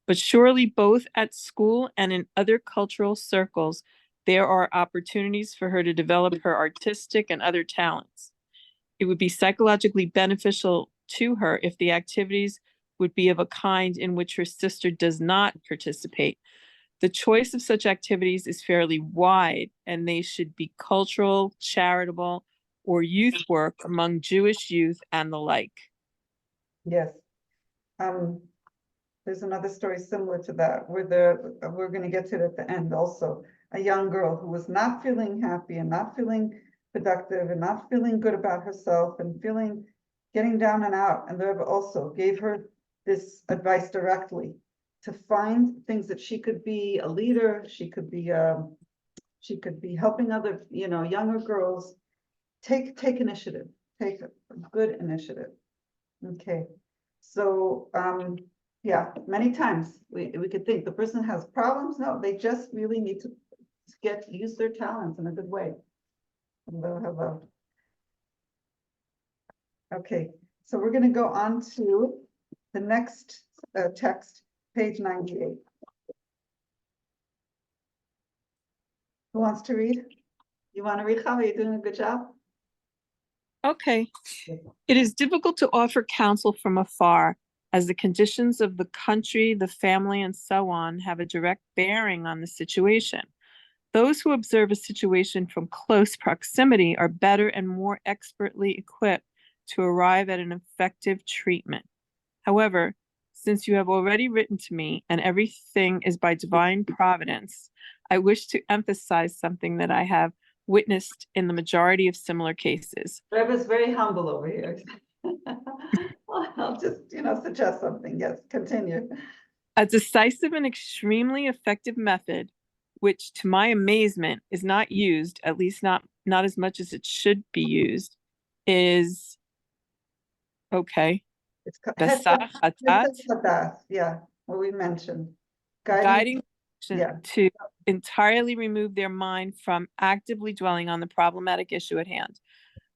But surely both at school and in other cultural circles, there are opportunities for her to develop her artistic and other talents. It would be psychologically beneficial to her if the activities would be of a kind in which her sister does not participate. The choice of such activities is fairly wide, and they should be cultural, charitable, or youth work among Jewish youth and the like. Yes. There's another story similar to that, where we're going to get to it at the end also. A young girl who was not feeling happy and not feeling productive and not feeling good about herself and getting down and out. And the Rebbe also gave her this advice directly to find things that she could be a leader, she could be helping other, younger girls. Take initiative, take a good initiative. Okay, so yeah, many times we could think the person has problems. No, they just really need to use their talents in a good way. And they'll have okay, so we're going to go on to the next text, page 98. Who wants to read? You want to read, Chava? You're doing a good job. Okay. It is difficult to offer counsel from afar, as the conditions of the country, the family, and so on have a direct bearing on the situation. Those who observe a situation from close proximity are better and more expertly equipped to arrive at an effective treatment. However, since you have already written to me and everything is by divine providence, I wish to emphasize something that I have witnessed in the majority of similar cases. Rebbe's very humble over here. I'll just, suggest something. Yes, continue. A decisive and extremely effective method, which to my amazement is not used, at least not as much as it should be used, is, okay, It's yeah, what we mentioned. Guiding yeah. to entirely remove their mind from actively dwelling on the problematic issue at hand.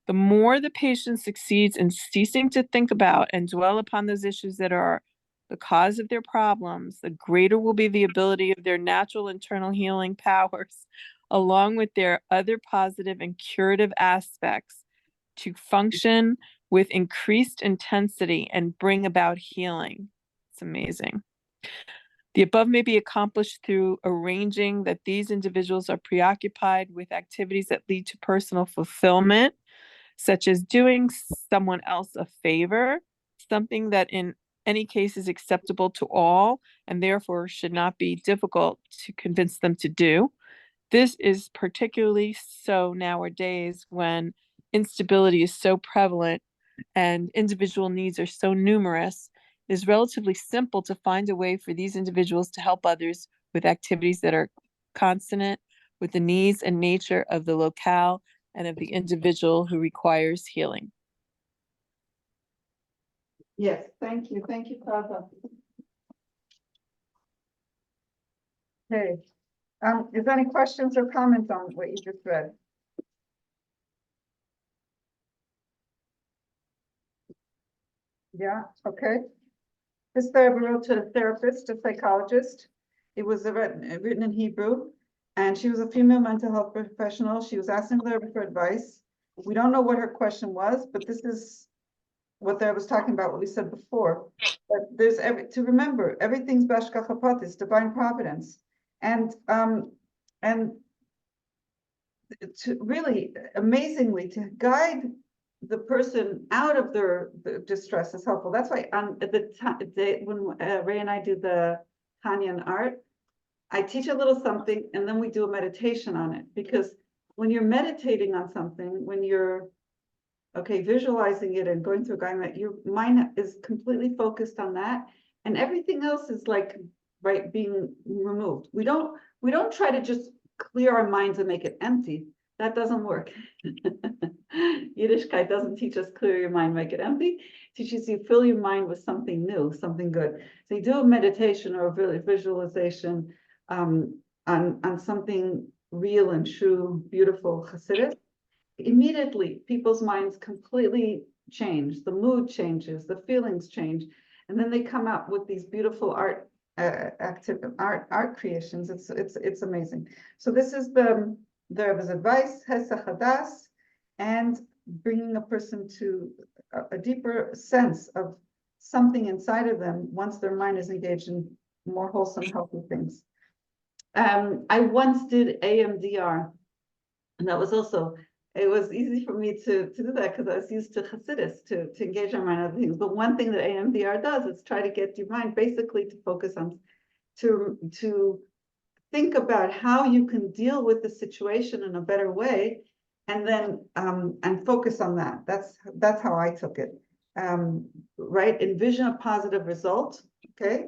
The more the patient succeeds in ceasing to think about and dwell upon those issues that are the cause of their problems, the greater will be the ability of their natural internal healing powers, along with their other positive and curative aspects, to function with increased intensity and bring about healing. It's amazing. The above may be accomplished through arranging that these individuals are preoccupied with activities that lead to personal fulfillment, such as doing someone else a favor, something that in any case is acceptable to all and therefore should not be difficult to convince them to do. This is particularly so nowadays when instability is so prevalent and individual needs are so numerous. It is relatively simple to find a way for these individuals to help others with activities that are consonant with the needs and nature of the locale and of the individual who requires healing. Yes, thank you, Clara. Okay, is there any questions or comments on what you just read? Yeah, okay. This therapy wrote to a therapist, a psychologist. It was written in Hebrew, and she was a female mental health professional. She was asking the therapist for advice. We don't know what her question was, but this is what I was talking about, what we said before. But there's to remember, everything's b'hashgacha pratis, divine providence, and to really amazingly to guide the person out of their distress is helpful. That's why at the time when Ray and I do the Tanya and art, I teach a little something and then we do a meditation on it, because when you're meditating on something, when you're visualizing it and going through Gaimet, your mind is completely focused on that, and everything else is like being removed. We don't try to just clear our minds and make it empty. That doesn't work. Yiddishkeit doesn't teach us clear your mind, make it empty. It teaches you fill your mind with something new, something good. So you do a meditation or a visualization on something real and true, beautiful, Hasidic. Immediately, people's minds completely change. The mood changes, the feelings change, and then they come up with these beautiful art creations. It's amazing. So this is there was advice, Hesach Hadas, and bringing a person to a deeper sense of something inside of them once their mind is engaged in more wholesome, healthy things. I once did AMDR, and that was also, it was easy for me to do that because I was used to Hasidus, to engage our mind on other things. But one thing that AMDR does is try to get your mind basically to focus on, to think about how you can deal with the situation in a better way, and then and focus on that. That's how I took it. Right? Envision a positive result. Okay.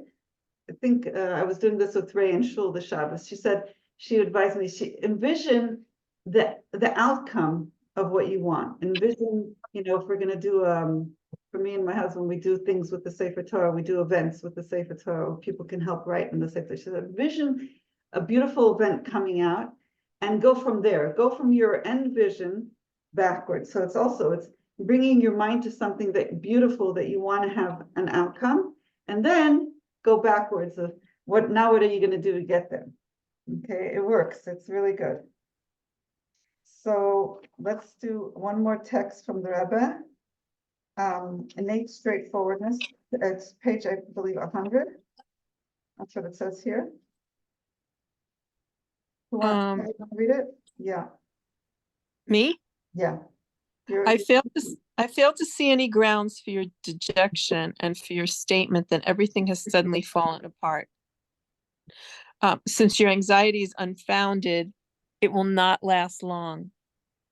I think I was doing this with Ray and Shul the Shabbos. She said, she advised me, she envision the outcome of what you want. Envision, if we're going to do, for me and my husband, we do things with the Sefer Torah, we do events with the Sefer Torah, people can help write in the Sefer Torah. She said, envision a beautiful event coming out and go from there. Go from your end vision backwards. So it's bringing your mind to something that beautiful that you want to have an outcome, and then go backwards of what are you going to do to get there? Okay, it works. It's really good. So let's do one more text from the Rebbe. Innate straightforwardness. It's page, I believe, 100. That's what it says here. Who wants to read it? Yeah. Me? Yeah. I fail to see any grounds for your dejection and for your statement that everything has suddenly fallen apart. Since your anxiety is unfounded, it will not last long.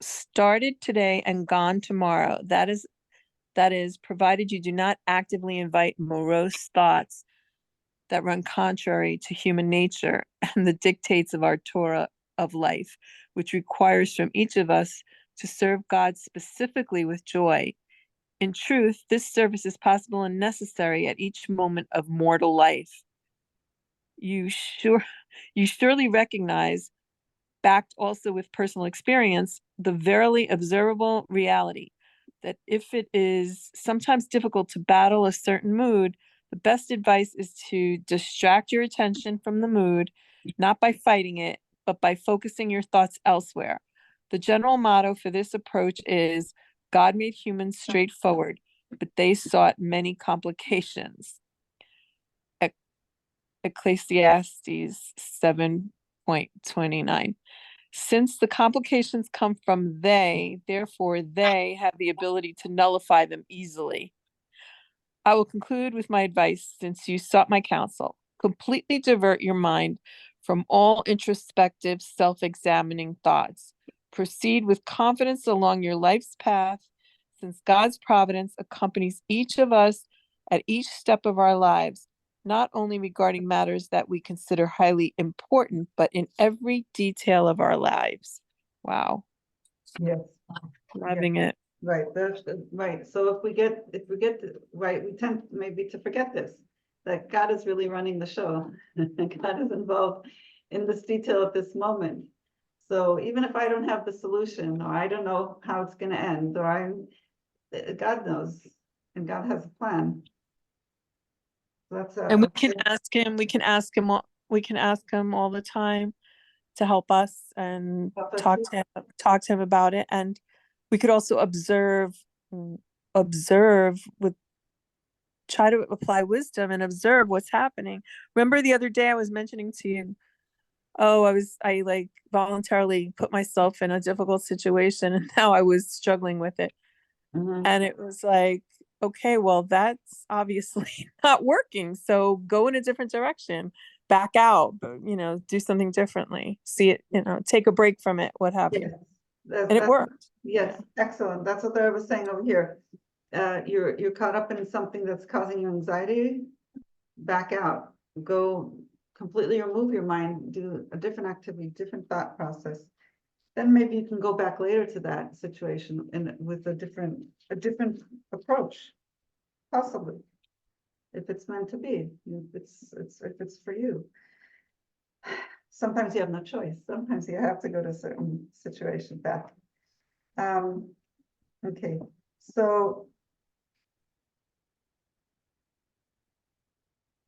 Started today and gone tomorrow. That is provided you do not actively invite morose thoughts that run contrary to human nature and the dictates of our Torah of life, which requires from each of us to serve God specifically with joy. In truth, this service is possible and necessary at each moment of mortal life. You surely recognize, backed also with personal experience, the verily observable reality that if it is sometimes difficult to battle a certain mood, the best advice is to distract your attention from the mood, not by fighting it, but by focusing your thoughts elsewhere. The general motto for this approach is, God made humans straightforward, but they sought many complications. Ecclesiastes 7:29. Since the complications come from they, therefore they have the ability to nullify them easily. I will conclude with my advice, since you sought my counsel. Completely divert your mind from all introspective, self-examining thoughts. Proceed with confidence along your life's path, since God's providence accompanies each of us at each step of our lives, not only regarding matters that we consider highly important, but in every detail of our lives. Wow. Yes. Loving it. Right, right. So if we get, right, we tend maybe to forget this, that God is really running the show. God is involved in this detail at this moment. So even if I don't have the solution, or I don't know how it's gonna end, God knows, and God has a plan. That's And we can ask him, we can ask him all the time to help us and Help us talk too. talk to him about it. And we could also observe with, try to apply wisdom and observe what's happening. Remember the other day I was mentioning to you, oh, I like voluntarily put myself in a difficult situation and now I was struggling with it. Mhm. And it was like, okay, well, that's obviously not working. So go in a different direction, back out, do something differently, see it, take a break from it, what have you. Yes, And it worked. yes, excellent. That's what I was saying over here. You're caught up in something that's causing you anxiety, back out, go completely remove your mind, do a different activity, different thought process. Then maybe you can go back later to that situation and with a different approach, possibly, if it's meant to be, if it's for you. Sometimes you have no choice. Sometimes you have to go to a certain situation back. Okay, so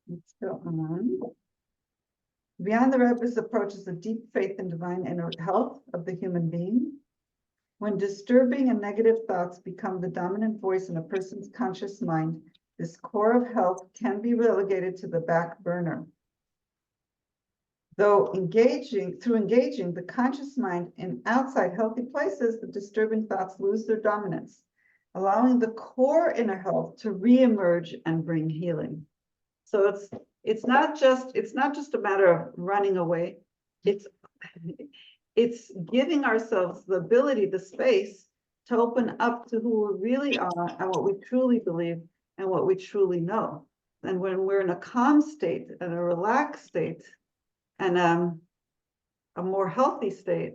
let's go on. Beyond the Rebbe's approach is a deep faith in divine inner health of the human being. When disturbing and negative thoughts become the dominant voice in a person's conscious mind, this core of health can be relegated to the back burner. Though through engaging the conscious mind in outside healthy places, the disturbing thoughts lose their dominance, allowing the core inner health to reemerge and bring healing. So it's not just a matter of running away. It's giving ourselves the ability, the space to open up to who we really are and what we truly believe and what we truly know. And when we're in a calm state and a relaxed state and a more healthy state,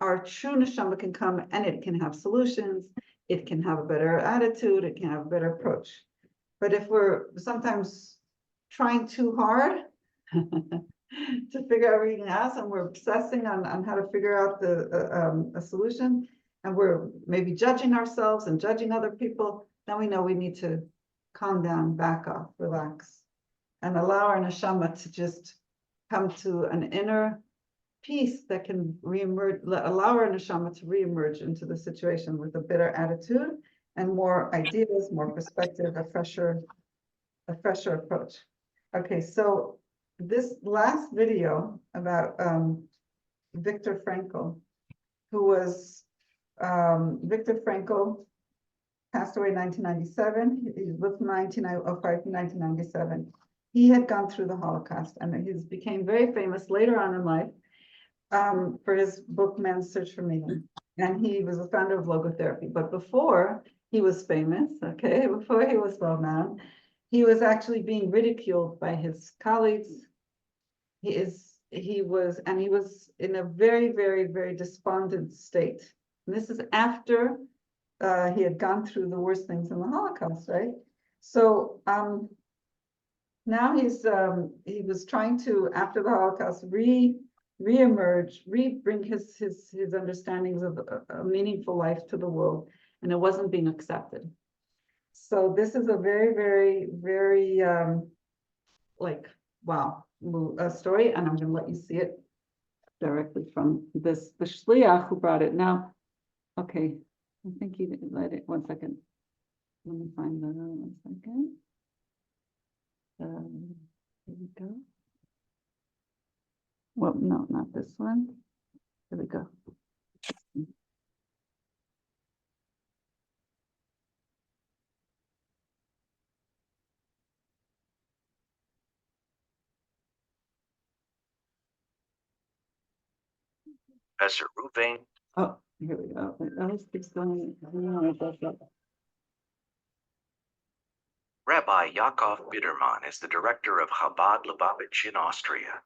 our true neshama can come and it can have solutions. It can have a better attitude. It can have a better approach. But if we're sometimes trying too hard to figure everything out, and we're obsessing on how to figure out a solution, and we're maybe judging ourselves and judging other people, then we know we need to calm down, back off, relax, and allow our neshama to just come to an inner peace that can reemerge, allow our neshama to reemerge into the situation with a better attitude and more ideas, more perspective, a fresher approach. Okay, so this last video about Viktor Frankl, who was Viktor Frankl passed away in 1997. He lived from 1905 to 1997. He had gone through the Holocaust, and he became very famous later on in life for his book Man's Search for Meaning. And he was the founder of logotherapy. But before he was famous, okay, before he was well known, he was actually being ridiculed by his colleagues. He was in a very, very, very despondent state. And this is after he had gone through the worst things in the Holocaust, right? So now he was trying to, after the Holocaust, reemerge, bring his understandings of a meaningful life to the world, and it wasn't being accepted. So this is a very, very, very like, wow, story, and I'm going to let you see it directly from the shliach who brought it. Now, okay, I think he didn't let it. 1 second. Let me find that out 1 second. Here we go. Well, no, not this one. Here we go. Professor Ruvain. Oh, here we go. It always keeps going. I don't know what that's like. Rabbi Yaakov Biderman is the director of Chabad Lubavitch in Austria.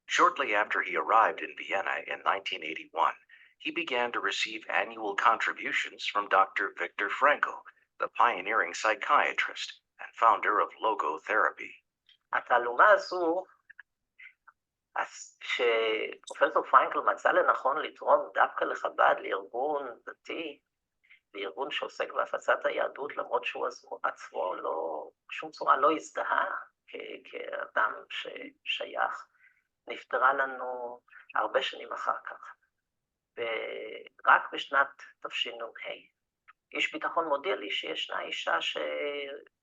Shortly after he arrived in Vienna in 1981, he began to receive annual contributions from Dr. Viktor Frankl, the pioneering psychiatrist and founder of logotherapy. התעלומה הזו, אז שפרופסור פרנקל מצא לנכון לתרום דווקא לחב"ד, לארגון דתי, לארגון שעוסק בהפצת היהדות, למרות שהוא עצמו לא, בשום צורה לא הזדהה כאדם ששייך, נפטרה לנו הרבה שנים אחר כך. ורק בשנת תשנ"ה, איש ביטחון מודיע לי שישנה אישה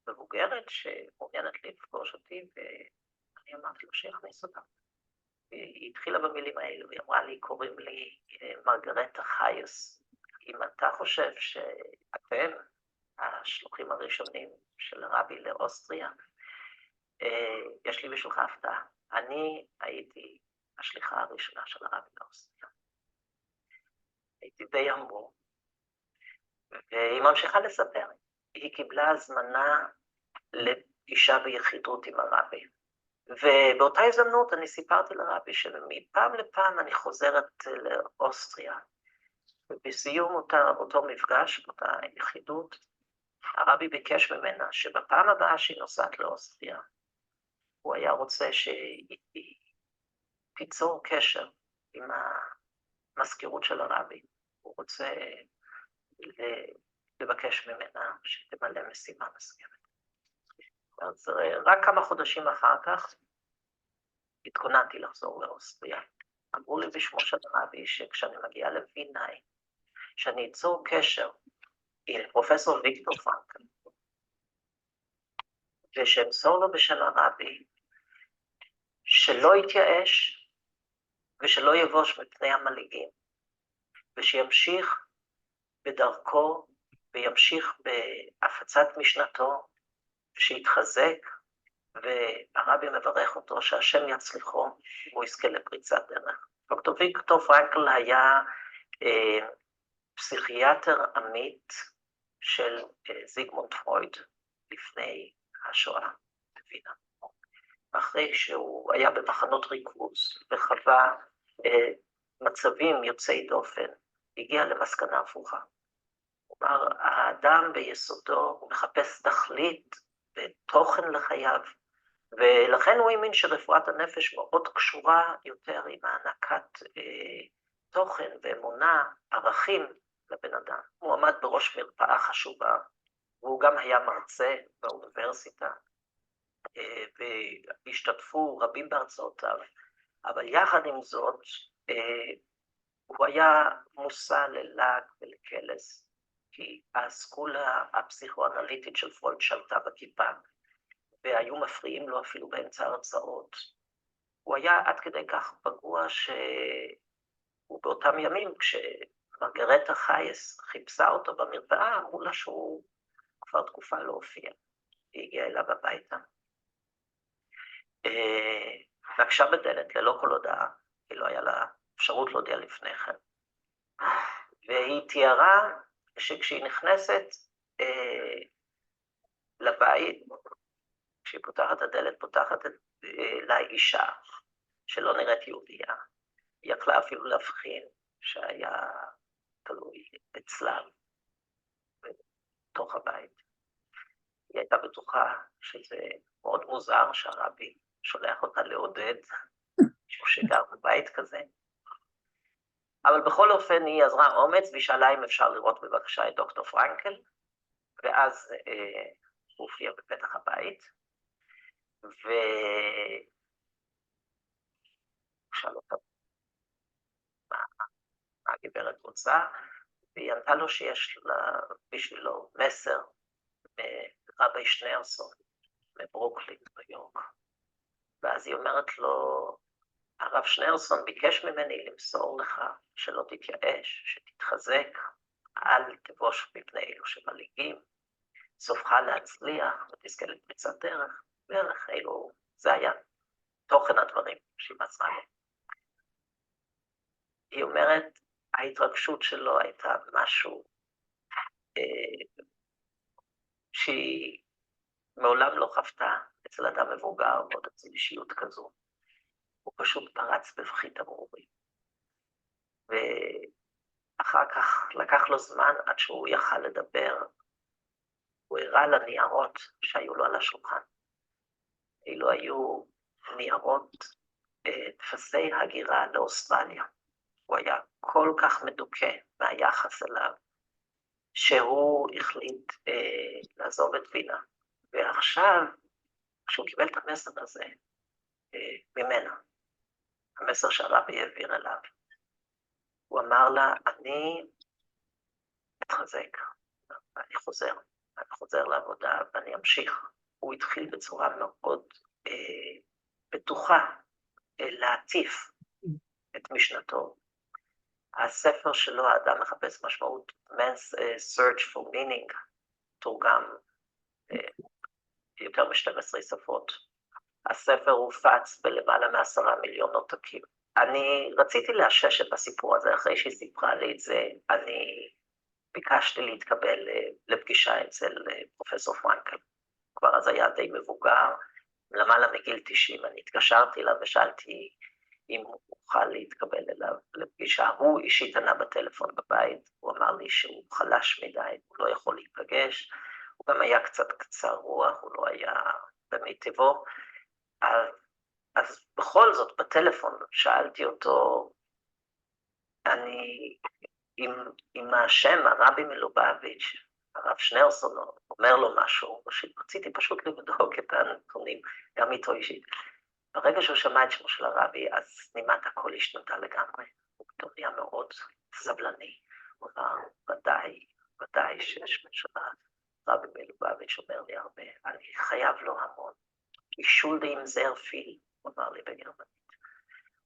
מבוגרת שמעוניינת לפגוש אותי, ואני אמרתי לו שיכניס אותה. היא התחילה במילים האלו, היא אמרה לי, קוראים לי מרגרטה חייס. אם אתה חושב שאתם השלוחים הראשונים של הרבי לאוסטריה, יש לי בשבילך הפתעה. אני הייתי השליחה הראשונה של הרבי לאוסטריה. הייתי די המום, והיא ממשיכה לספר. היא קיבלה הזמנה לפגישה ביחידות עם הרבי. ובאותה הזדמנות אני סיפרתי לרבי שמפעם לפעם אני חוזרת לאוסטריה. ובסיום אותו מפגש, באותה יחידות, הרבי ביקש ממנה שבפעם הבאה שהיא נוסעת לאוסטריה, הוא היה רוצה שהיא תיצור קשר עם המזכירות של הרבי. הוא רוצה לבקש ממנה שתמלא משימה מסוימת. אז רק כמה חודשים אחר כך התכוננתי לחזור לאוסטריה. אמרו לי בשמו של הרבי שכשאני מגיעה לווינאי, שאני אצור קשר עם פרופסור ויקטור פרנקל, ושאמסור לו בשם הרבי שלא יתייאש ושלא יבוש מפני המלעיגים, ושימשיך בדרכו וימשיך בהפצת משנתו, שיתחזק, והרבי מברך אותו שהשם יצליחו והוא יזכה לפריצת דרך. דוקטור ויקטור פרנקל היה פסיכיאטר עמית של זיגמונד פרויד לפני השואה בווינה. אחרי שהוא היה במחנות ריכוז וחווה מצבים יוצאי דופן, הגיע למסקנה הפוכה. כלומר, האדם ביסודו הוא מחפש תכלית ותוכן לחייו, ולכן הוא האמין שרפואת הנפש מאוד קשורה יותר עם הענקת תוכן ואמונה, ערכים לבן אדם. הוא עמד בראש מרפאה חשובה, והוא גם היה מרצה באוניברסיטה, והשתתפו רבים בהרצאותיו, אבל יחד עם זאת, הוא היה מושא ללעג ולקלס, כי האסכולה הפסיכואנליטית של פרויד שלטה בכיפה, והיו מפריעים לו אפילו באמצע הרצאות. הוא היה עד כדי כך פגוע שהוא באותם ימים, כשמרגרטה חייס חיפשה אותו במרפאה, אמרו לה שהוא כבר תקופה לא הופיע. היא הגיעה אליו הביתה. נקשה בדלת ללא כל הודעה, כי לא היה לה אפשרות להודיע לפני כן. והיא תיארה שכשהיא נכנסת לבית, כשהיא פותחת הדלת, פותחת לה אישה שלא נראית יהודייה. היא יכלה אפילו להבחין שהיה תלוי אצלם בתוך הבית. היא הייתה בטוחה שזה מאוד מוזר שהרבי שולח אותה לעודד, שהוא שגר בבית כזה. אבל בכל אופן היא עזרה אומץ, והיא שאלה אם אפשר לראות בבקשה את דוקטור פרנקל, ואז הוא הופיע בפתח הבית, ושאל אותה מה הגברת רוצה, והיא ענתה לו שיש לה בשבילו מסר מרבי שניארסון, מברוקלין, ניו יורק. ואז היא אומרת לו, הרב שניארסון ביקש ממני למסור לך שלא תתייאש, שתתחזק, אל תבוש מפני אלו שמלעיגים, סופך להצליח ותזכה לפריצת דרך, בערך אלו, זה היה תוכן הדברים שהיא מסרה לו. היא אומרת, ההתרגשות שלו הייתה משהו שהיא מעולם לא חוותה אצל אדם מבוגר, ועוד אצל אישיות כזו. הוא פשוט פרץ בבכי תמרורים. אחר כך לקח לו זמן עד שהוא יכל לדבר. הוא הראה לניירות שהיו לו על השולחן. אילו היו ניירות דפסי הגירה לאוסטרליה. הוא היה כל כך מדוכא מהיחס אליו, שהוא החליט לעזוב את וינה. ועכשיו, כשהוא קיבל את המסר הזה ממנה, המסר שהרבי העביר אליו, הוא אמר לה, אני מתחזק, אני חוזר לעבודה ואני אמשיך. הוא התחיל בצורה מאוד בטוחה להטיף את משנתו. הספר שלו, האדם מחפש משמעות, Man's Search for Meaning, תורגם יותר מ-12 שפות. הספר הופץ בלמעלה מ10 מיליון עותקים. אני רציתי לאשש את הסיפור הזה, אחרי שהיא סיפרה לי את זה, אני ביקשתי להתקבל לפגישה אצל פרופסור פרנקל. כבר אז היה די מבוגר, למעלה מגיל 90, אני התקשרתי אליו ושאלתי אם הוא אוכל להתקבל אליו לפגישה. הוא אישית ענה בטלפון בבית, הוא אמר לי שהוא חלש מדי, הוא לא יכול להיפגש, הוא גם היה קצת קצר רוח, הוא לא היה במיטבו, אז בכל זאת בטלפון שאלתי אותו, עם השם הרבי מלובביץ', הרב שניאורסון אומר לו משהו, רציתי פשוט לבדוק את הנתונים, גם איתו אישית. ברגע שהוא שמע את שמו של הרבי, אז נימת הכל השתנתה לגמרי. הוא פתאום נהיה מאוד סבלני. הוא אמר, ודאי שיש של הרבי מלובביץ' אומר לי הרבה, אני חייב לו המון. Ich schulde ihm sehr viel, הוא אמר לי בגרמנית.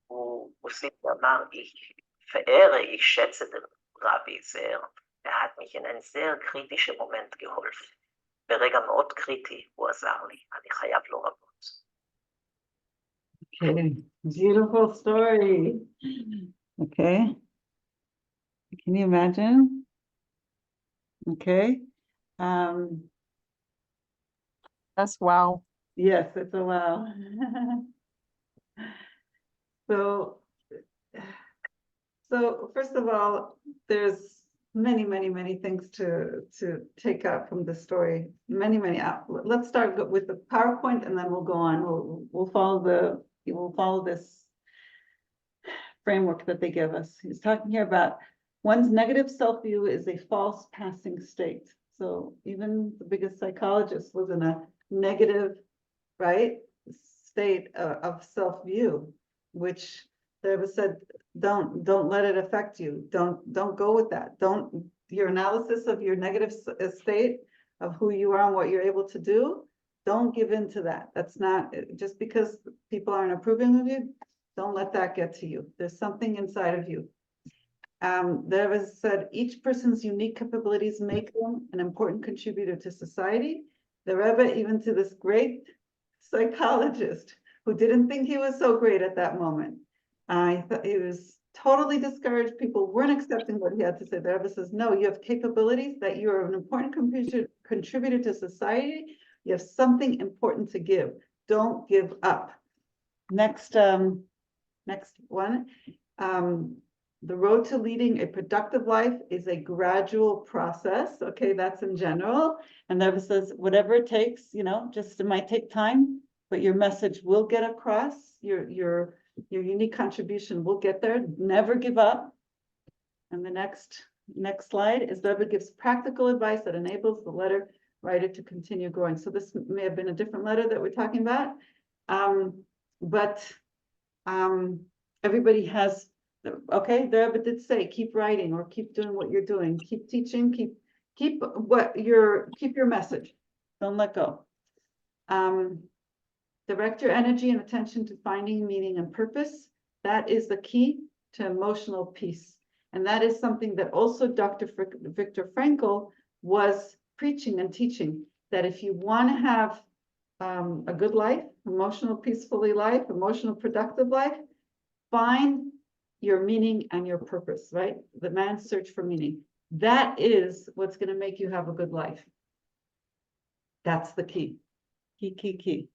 הוא הוסיף ואמר, ich schätze den Rabbi sehr, hat mich in einen sehr kritischen Moment geholfen. ברגע מאוד קריטי הוא עזר לי, אני חייב לו רבות. Okay, beautiful story. Okay, can you imagine? Okay, That's wow. yes, it's a wow. So first of all, there's many things to take out from the story. Many. Let's start with the PowerPoint, and then we'll go on. We'll follow this framework that they give us. He's talking here about one's negative self-view is a false passing state. So even the biggest psychologist was in a negative, right, state of self-view, which they ever said, don't let it affect you. Don't go with that. Your analysis of your negative state of who you are and what you're able to do, don't give in to that. That's not, just because people aren't approving of you, don't let that get to you. There's something inside of you. There was said, each person's unique capabilities make them an important contributor to society. The Rebbe, even to this great psychologist who didn't think he was so great at that moment. I thought he was totally discouraged. People weren't accepting what he had to say. The Rebbe says, no, you have capabilities, that you are an important contributor to society. You have something important to give. Don't give up. Next one. The road to leading a productive life is a gradual process. Okay, that's in general. And the Rebbe says, whatever it takes, just it might take time, but your message will get across. Your unique contribution will get there. Never give up. And the next slide is the Rebbe gives practical advice that enables the letter writer to continue growing. So this may have been a different letter that we're talking about, but everybody has. Okay, the Rebbe did say, keep writing or keep doing what you're doing, keep teaching, keep your message. Don't let go. Direct your energy and attention to finding meaning and purpose. That is the key to emotional peace. And that is something that also Dr. Viktor Frankl was preaching and teaching, that if you want to have a good life, emotional, peacefully life, emotional, productive life, find your meaning and your purpose, right? The man's search for meaning. That is what's going to make you have a good life. That's the key. Key.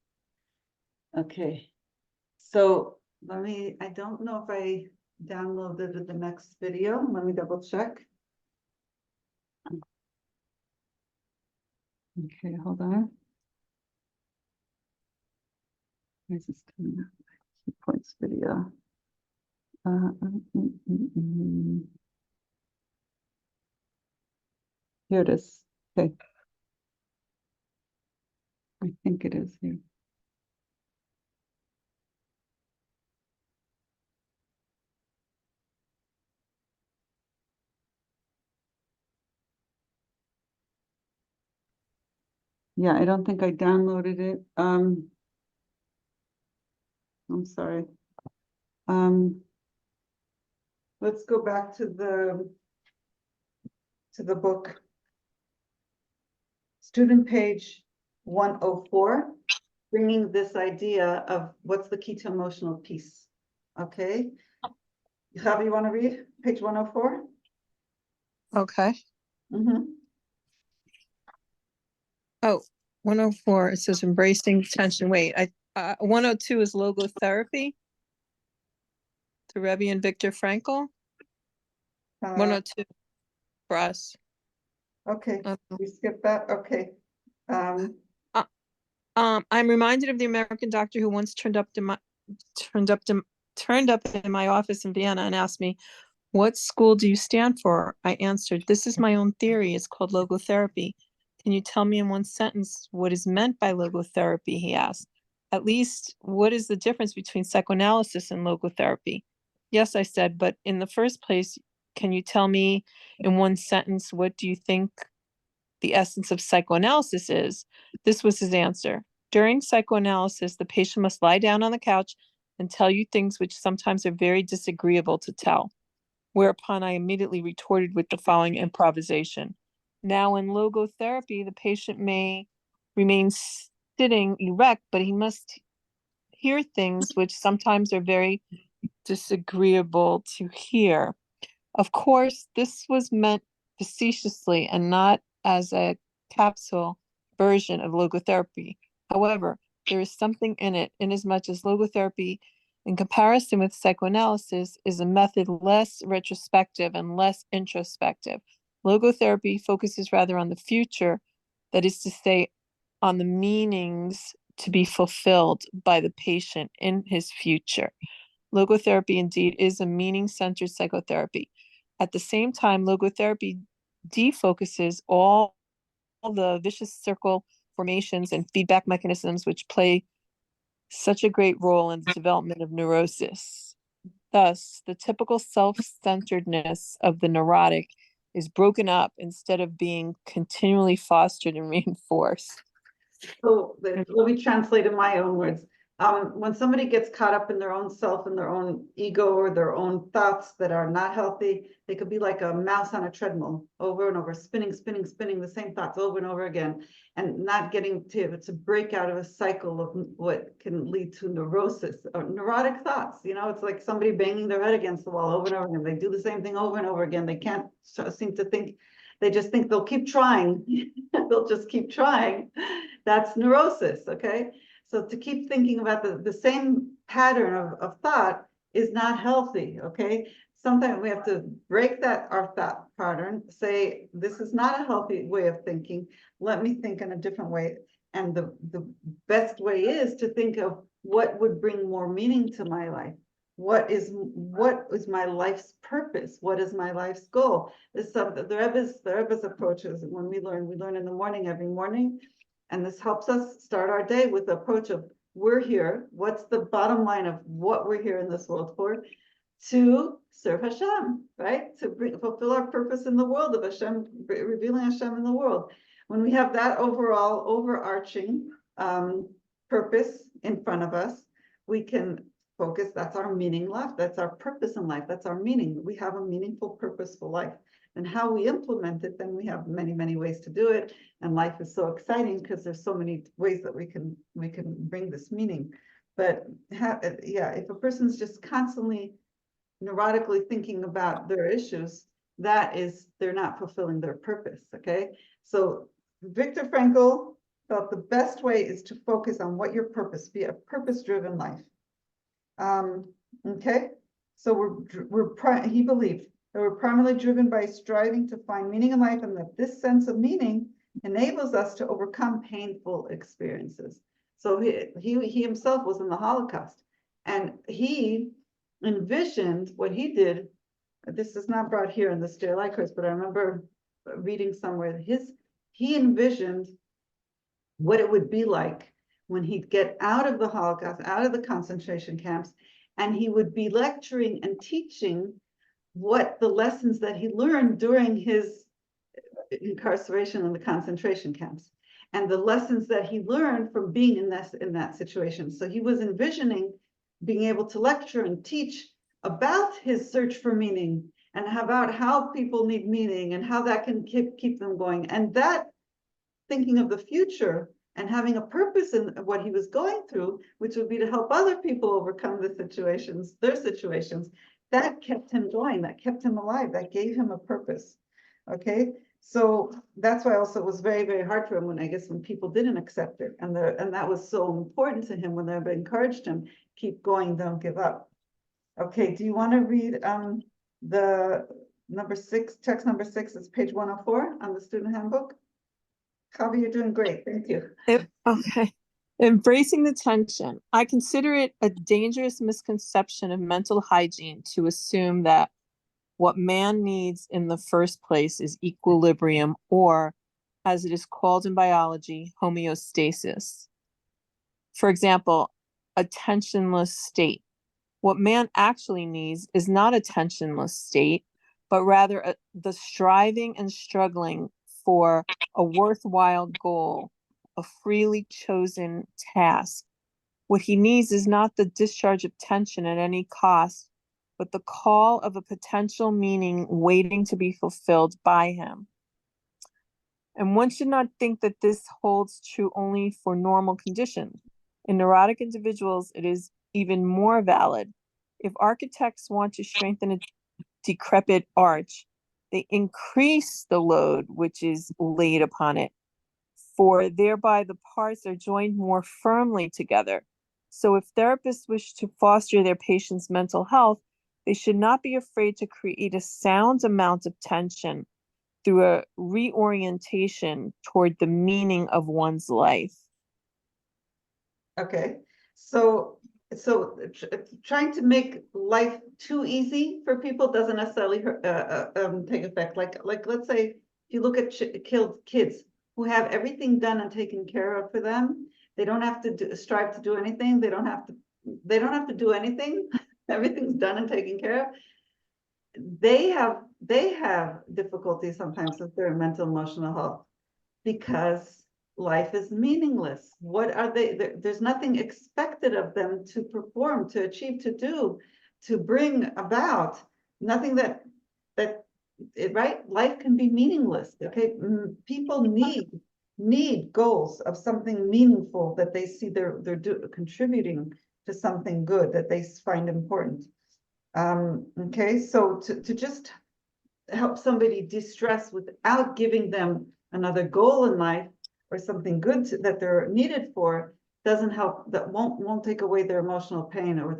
Okay. So I don't know if I downloaded the next video. Let me double check. Okay, hold on. Where's this coming up? Key points video. Here it is. Okay. I think it is here. Yeah, I don't think I downloaded it. I'm sorry. Let's go back to the book. Student page 104, bringing this idea of what's the key to emotional peace. Okay. Javi, you want to read page 104? Okay. Mm-hmm. Oh, 104, it says embracing tension. Wait, 102 is logotherapy to Rebbe and Viktor Frankl. 102 for us. Okay, we skipped that. Okay. I'm reminded of the American doctor who once turned up in my office in Vienna and asked me, "What school do you stand for?" I answered, "This is my own theory. It's called logotherapy." "Can you tell me in one sentence what is meant by logotherapy?" he asked. "At least, what is the difference between psychoanalysis and logotherapy?" "Yes," I said, "but in the first place, can you tell me in one sentence what do you think the essence of psychoanalysis is?" This was his answer. "During psychoanalysis, the patient must lie down on the couch and tell you things which sometimes are very disagreeable to tell." Whereupon I immediately retorted with the following improvisation. "Now, in logotherapy, the patient may remain sitting erect, but he must hear things which sometimes are very disagreeable to hear." Of course, this was meant facetiously and not as a capsule version of logotherapy. However, there is something in it, inasmuch as logotherapy, in comparison with psychoanalysis, is a method less retrospective and less introspective. Logotherapy focuses rather on the future, that is to say, on the meanings to be fulfilled by the patient in his future. Logotherapy indeed is a meaning-centered psychotherapy. At the same time, logotherapy defocuses all the vicious circle formations and feedback mechanisms which play such a great role in the development of neurosis. Thus, the typical self-centeredness of the neurotic is broken up instead of being continually fostered and reinforced. So let me translate in my own words. When somebody gets caught up in their own self and their own ego or their own thoughts that are not healthy, they could be like a mouse on a treadmill, over and over, spinning the same thoughts over and over again, and not getting to break out of a cycle of what can lead to neurosis or neurotic thoughts. You know, it's like somebody banging their head against the wall over and over again. They do the same thing over and over again. They can't seem to think. They just think they'll keep trying. They'll just keep trying. That's neurosis, okay? So to keep thinking about the same pattern of thought is not healthy, okay? Sometimes we have to break our thought pattern, say, this is not a healthy way of thinking. Let me think in a different way. And the best way is to think of what would bring more meaning to my life. What is my life's purpose? What is my life's goal? This the Rebbe's approach is when we learn in the morning every morning, and this helps us start our day with the approach of we're here. What's the bottom line of what we're here in this world for? To serve Hashem, right? To fulfill our purpose in the world of Hashem, revealing Hashem in the world. When we have that overall overarching purpose in front of us, we can focus. That's our meaning life. That's our purpose in life. That's our meaning. We have a meaningful, purposeful life. And how we implement it, then we have many, many ways to do it. And life is so exciting because there's so many ways that we can bring this meaning. But if a person's just constantly neurotically thinking about their issues, they're not fulfilling their purpose. Okay. So Viktor Frankl felt the best way is to focus on what your purpose, be a purpose-driven life. Okay. So he believed that we're primarily driven by striving to find meaning in life, and that this sense of meaning enables us to overcome painful experiences. So he himself was in the Holocaust, and he envisioned what he did. This is not brought here in this JLI course, but I remember reading somewhere he envisioned what it would be like when he'd get out of the Holocaust, out of the concentration camps, and he would be lecturing and teaching what the lessons that he learned during his incarceration in the concentration camps, and the lessons that he learned from being in that situation. So he was envisioning being able to lecture and teach about his search for meaning, and about how people need meaning and how that can keep them going. And that thinking of the future and having a purpose in what he was going through, which would be to help other people overcome their situations, that kept him going, that kept him alive, that gave him a purpose. Okay, so that's why also it was very, very hard for him when people didn't accept it, and that was so important to him when they encouraged him, keep going, don't give up. Okay, do you want to read the number 6, text number 6 is page 104 on the student handbook? Kavi, you're doing great, thank you. Okay. Embracing the tension. I consider it a dangerous misconception of mental hygiene to assume that what man needs in the first place is equilibrium, or, as it is called in biology, homeostasis. For example, a tensionless state. What man actually needs is not a tensionless state, but rather the striving and struggling for a worthwhile goal, a freely chosen task. What he needs is not the discharge of tension at any cost, but the call of a potential meaning waiting to be fulfilled by him. And one should not think that this holds true only for normal conditions. In neurotic individuals, it is even more valid. If architects want to strengthen a decrepit arch, they increase the load which is laid upon it, for thereby the parts are joined more firmly together. So if therapists wish to foster their patients' mental health, they should not be afraid to create a sound amount of tension through a reorientation toward the meaning of one's life. Okay, so trying to make life too easy for people doesn't necessarily take effect. Like let's say if you look at kids who have everything done and taken care of for them, they don't have to strive to do anything. They don't have to do anything. Everything's done and taken care of. They have difficulties sometimes with their mental emotional health because life is meaningless. What are they? There's nothing expected of them to perform, to achieve, to do, to bring about. Nothing right? Life can be meaningless. Okay, people need goals of something meaningful that they see they're contributing to something good that they find important. Okay, so to just help somebody de-stress without giving them another goal in life or something good that they're needed for doesn't help. That won't take away their emotional pain or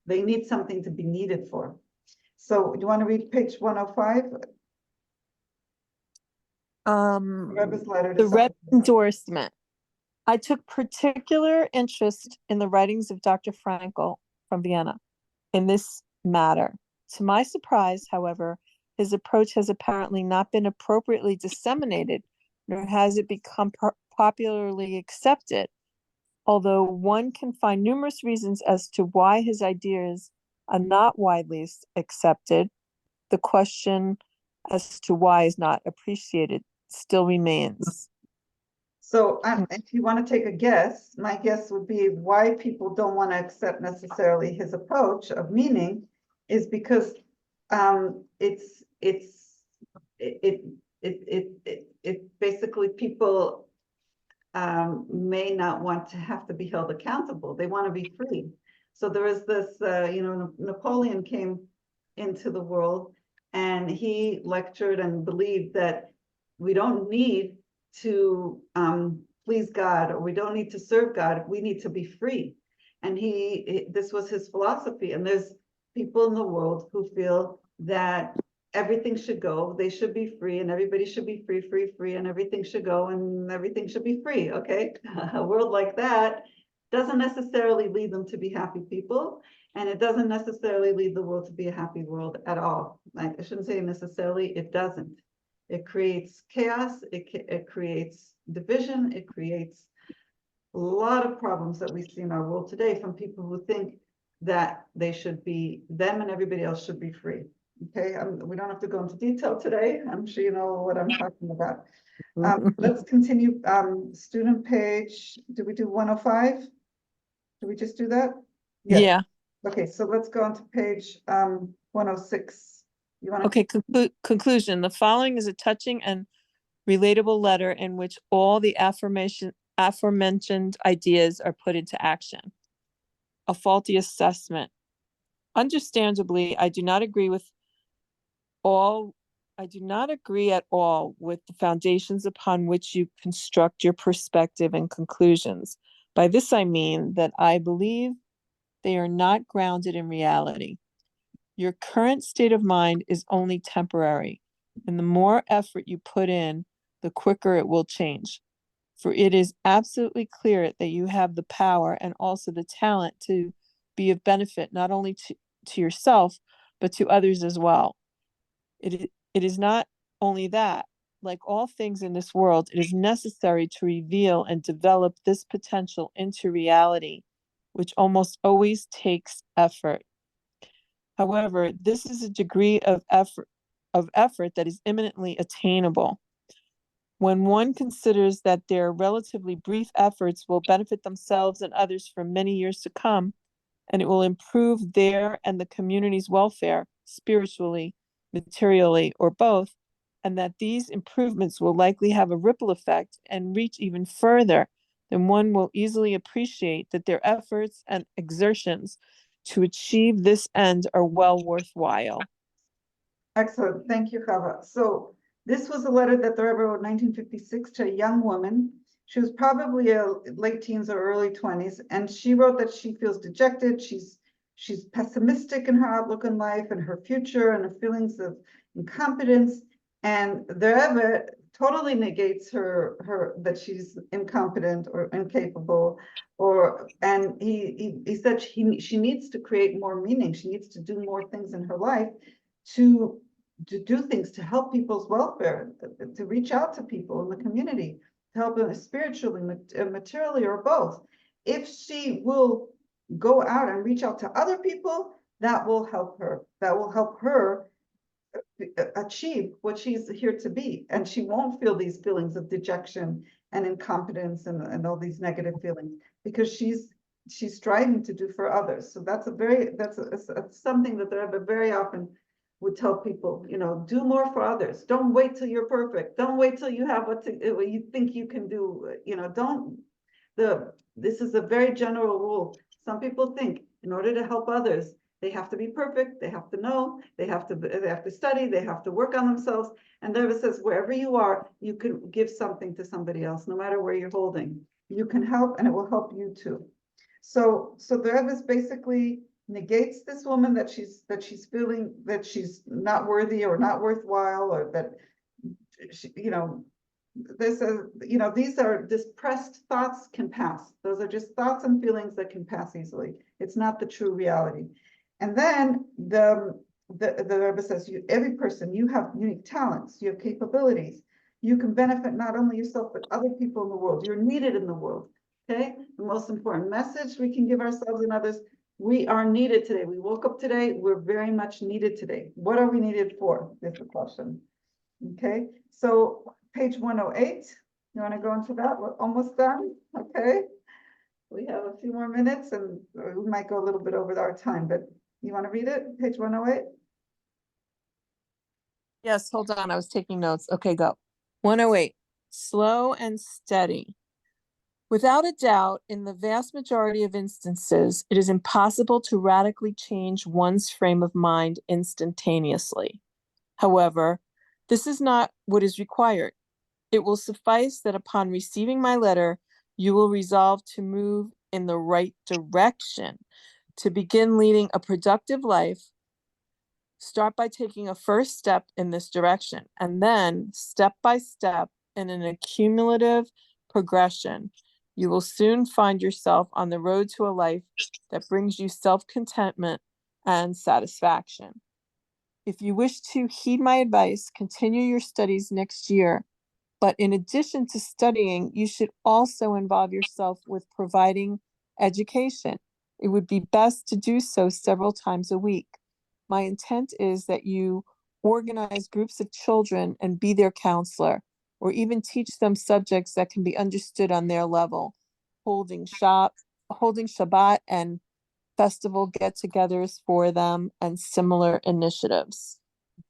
they need something to be needed for. So do you want to read page 105? Rebbe's letter to The Rebbe endorsement. I took particular interest in the writings of Dr. Frankl from Vienna in this matter. To my surprise, however, his approach has apparently not been appropriately disseminated, nor has it become popularly accepted. Although one can find numerous reasons as to why his ideas are not widely accepted, the question as to why is not appreciated still remains. So if you want to take a guess, my guess would be why people don't want to accept necessarily his approach of meaning is because it basically people may not want to have to be held accountable. They want to be free. So there is this, Napoleon came into the world and he lectured and believed that we don't need to please God, or we don't need to serve God. We need to be free. And this was his philosophy. And there's people in the world who feel that everything should go, they should be free, and everybody should be free, and everything should go, and everything should be free, okay? A world like that doesn't necessarily lead them to be happy people, and it doesn't necessarily lead the world to be a happy world at all. Like, I shouldn't say necessarily, it doesn't. It creates chaos, it creates division, it creates a lot of problems that we see in our world today from people who think that they should be, them and everybody else should be free. Okay, we don't have to go into detail today. I'm sure you know what I'm talking about. Let's continue. Student page, did we do 105? Did we just do that? Yes. Yeah. Okay, so let's go on to page 106. You want to? Okay, conclusion. The following is a touching and relatable letter in which all the aforementioned ideas are put into action. A faulty assessment. Understandably, I do not agree at all with the foundations upon which you construct your perspective and conclusions. By this I mean that I believe they are not grounded in reality. Your current state of mind is only temporary, and the more effort you put in, the quicker it will change. For it is absolutely clear that you have the power and also the talent to be of benefit not only to yourself, but to others as well. It is not only that, like all things in this world, it is necessary to reveal and develop this potential into reality, which almost always takes effort. However, this is a degree of effort that is imminently attainable. When one considers that their relatively brief efforts will benefit themselves and others for many years to come, and it will improve their and the community's welfare spiritually, materially, or both, and that these improvements will likely have a ripple effect and reach even further, then one will easily appreciate that their efforts and exertions to achieve this end are well worthwhile. Excellent. Thank you, Chava. So this was a letter that the Rebbe wrote in 1956 to a young woman. She was probably a late teens or early 20s, and she wrote that she feels dejected. She's pessimistic in her outlook in life and her future and her feelings of incompetence. And the Rebbe totally negates her that she's incompetent or incapable, and he said she needs to create more meaning. She needs to do more things in her life to do things to help people's welfare, to reach out to people in the community, to help them spiritually, materially, or both. If she will go out and reach out to other people, that will help her. That will help her achieve what she's here to be. And she won't feel these feelings of dejection and incompetence and all these negative feelings, because she's striving to do for others. So that's something that the Rebbe very often would tell people, do more for others. Don't wait till you're perfect. Don't wait till you have what you think you can do. This is a very general rule. Some people think in order to help others, they have to be perfect. They have to know. They have to study. They have to work on themselves. And the Rebbe says, wherever you are, you can give something to somebody else, no matter where you're holding. You can help, and it will help you too. So the Rebbe is negates this woman that she's feeling that she's not worthy or not worthwhile, or that these are depressed thoughts can pass. Those are just thoughts and feelings that can pass easily. It's not the true reality. And then the Rebbe says, every person, you have unique talents, you have capabilities, you can benefit not only yourself but other people in the world. You're needed in the world. Okay, the most important message we can give ourselves and others: we are needed today. We woke up today. We're very much needed today. What are we needed for? Is the question. Okay, so page 108. You want to go into that? We're almost done. Okay, we have a few more minutes, and we might go a little bit over our time. But you want to read it? Page 108. Yes, hold on. I was taking notes. Okay, go. 108. Slow and steady. Without a doubt, in the vast majority of instances, it is impossible to radically change one's frame of mind instantaneously. However, this is not what is required. It will suffice that upon receiving my letter, you will resolve to move in the right direction. To begin leading a productive life, start by taking a first step in this direction, and then step by step in an accumulative progression, you will soon find yourself on the road to a life that brings you self-contentment and satisfaction. If you wish to heed my advice, continue your studies next year. But in addition to studying, you should also involve yourself with providing education. It would be best to do so several times a week. My intent is that you organize groups of children and be their counselor, or even teach them subjects that can be understood on their level, holding Shabbat and festival get-togethers for them, and similar initiatives.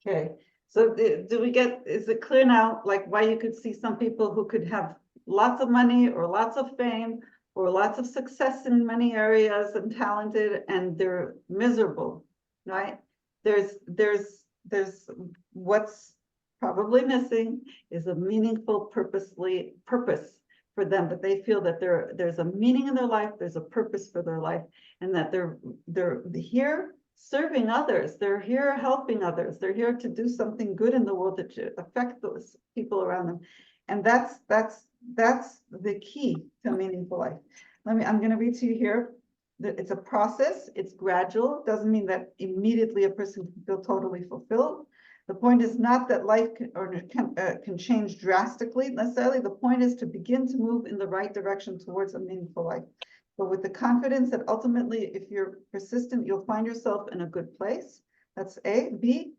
Okay, so is it clear now, like why you could see some people who could have lots of money or lots of fame or lots of success in many areas and talented, and they're miserable, right? There's what's probably missing is a meaningful purpose for them, that they feel that there's a meaning in their life, there's a purpose for their life, and that they're here serving others, they're here helping others, they're here to do something good in the world that should affect those people around them. And that's the key to a meaningful life. I'm going to read to you here that it's a process, it's gradual, doesn't mean that immediately a person can feel totally fulfilled. The point is not that life can change drastically necessarily. The point is to begin to move in the right direction towards a meaningful life. But with the confidence that ultimately, if you're persistent, you'll find yourself in a good place. That's A. B,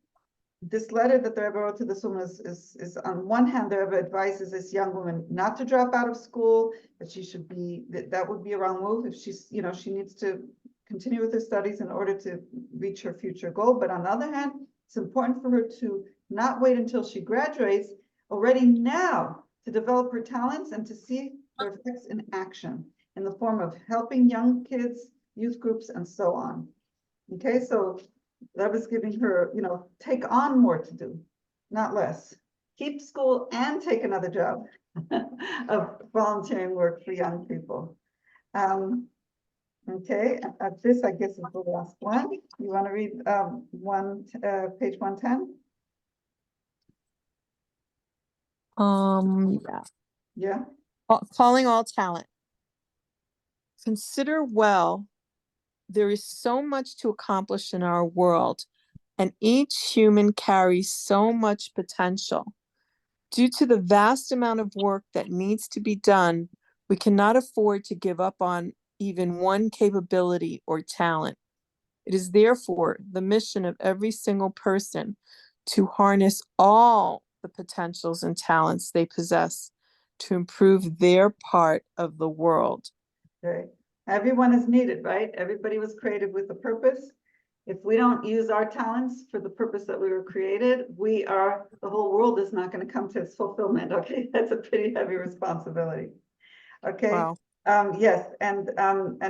this letter that the Rebbe wrote to this woman is on one hand, the Rebbe advises this young woman not to drop out of school, that she should be, that would be a wrong move if she's, she needs to continue with her studies in order to reach her future goal. But on the other hand, it's important for her to not wait until she graduates, already now to develop her talents and to see their effects in action in the form of helping young kids, youth groups, and so on. Okay, so that was giving her, take on more to do, not less. Keep school and take another job of volunteering work for young people. Okay, this I guess is the last one. You want to read page 110? Yeah. Yeah. Calling all talent. Consider well, there is so much to accomplish in our world, and each human carries so much potential. Due to the vast amount of work that needs to be done, we cannot afford to give up on even one capability or talent. It is therefore the mission of every single person to harness all the potentials and talents they possess to improve their part of the world. Okay. Everyone is needed, right? Everybody was created with a purpose. If we don't use our talents for the purpose that we were created, the whole world is not going to come to its fulfillment. Okay, that's a pretty heavy responsibility. Okay. Wow. Yes, and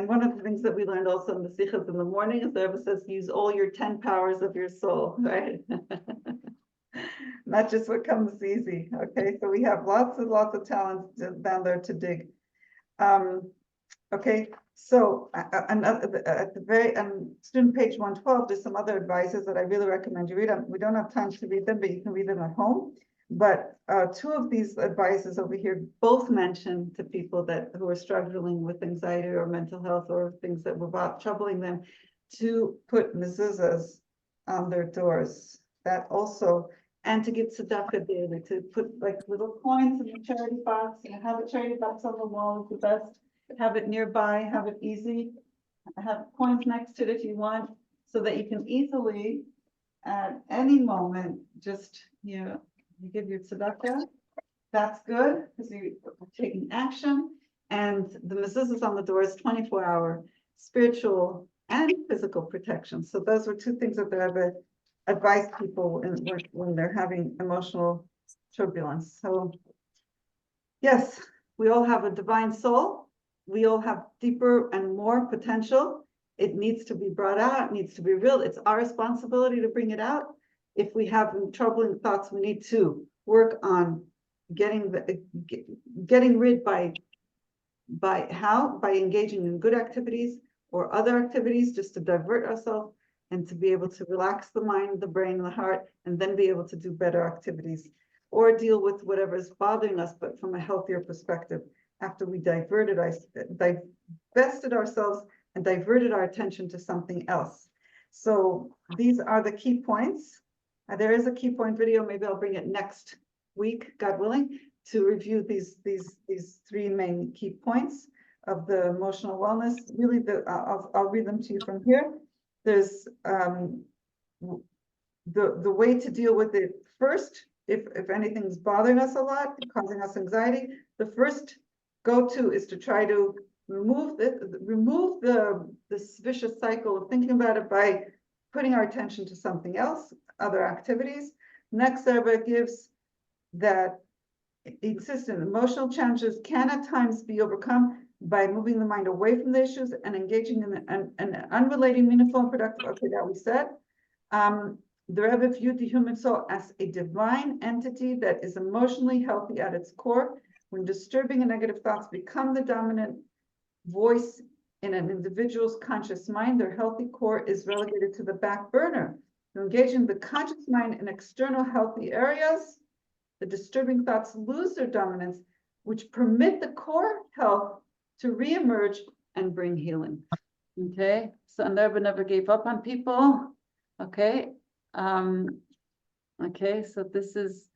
one of the things that we learned also in the Sichos in the morning is the Rebbe says, use all your 10 powers of your soul, right? Not just what comes easy. Okay, so we have lots of talents down there to dig. Okay, so at the very student page 112, there's some other advices that I really recommend you read. We don't have time to read them, but you can read them at home. But two of these advices over here both mention to people who are struggling with anxiety or mental health or things that were troubling them to put mezuzahs on their doors. That also, and to give tzedakah daily, to put like little coins in the charity box, and have a charity box on the wall is the best. Have it nearby, have it easy, have coins next to it if you want, so that you can easily, at any moment, just, you give your tzedakah. That's good, because you're taking action, and the mezuzahs on the door is 24-hour spiritual and physical protection. So those were two things that the Rebbe advised people when they're having emotional turbulence. So yes, we all have a divine soul. We all have deeper and more potential. It needs to be brought out, it needs to be real. It's our responsibility to bring it out. If we have troubling thoughts, we need to work on getting rid by By how? By engaging in good activities or other activities just to divert ourselves and to be able to relax the mind, the brain, the heart, and then be able to do better activities or deal with whatever is bothering us, but from a healthier perspective after we divested ourselves and diverted our attention to something else. So these are the key points. There is a key point video. Maybe I'll bring it next week, God willing, to review these three main key points of the emotional wellness. Really, I'll read them to you from here. There's the way to deal with it first. If anything's bothering us a lot, causing us anxiety, the first go-to is to try to remove this vicious cycle of thinking about it by putting our attention to something else, other activities. Next, Rebbe gives that existing emotional challenges can at times be overcome by moving the mind away from the issues and engaging in an unrelated, meaningful, and productive. Okay, that we said. The Rebbe viewed the human soul as a divine entity that is emotionally healthy at its core. When disturbing and negative thoughts become the dominant voice in an individual's conscious mind, their healthy core is relegated to the back burner. To engage in the conscious mind in external healthy areas, the disturbing thoughts lose their dominance, which permit the core health to reemerge and bring healing. Okay, so never gave up on people. Okay, okay, so this is,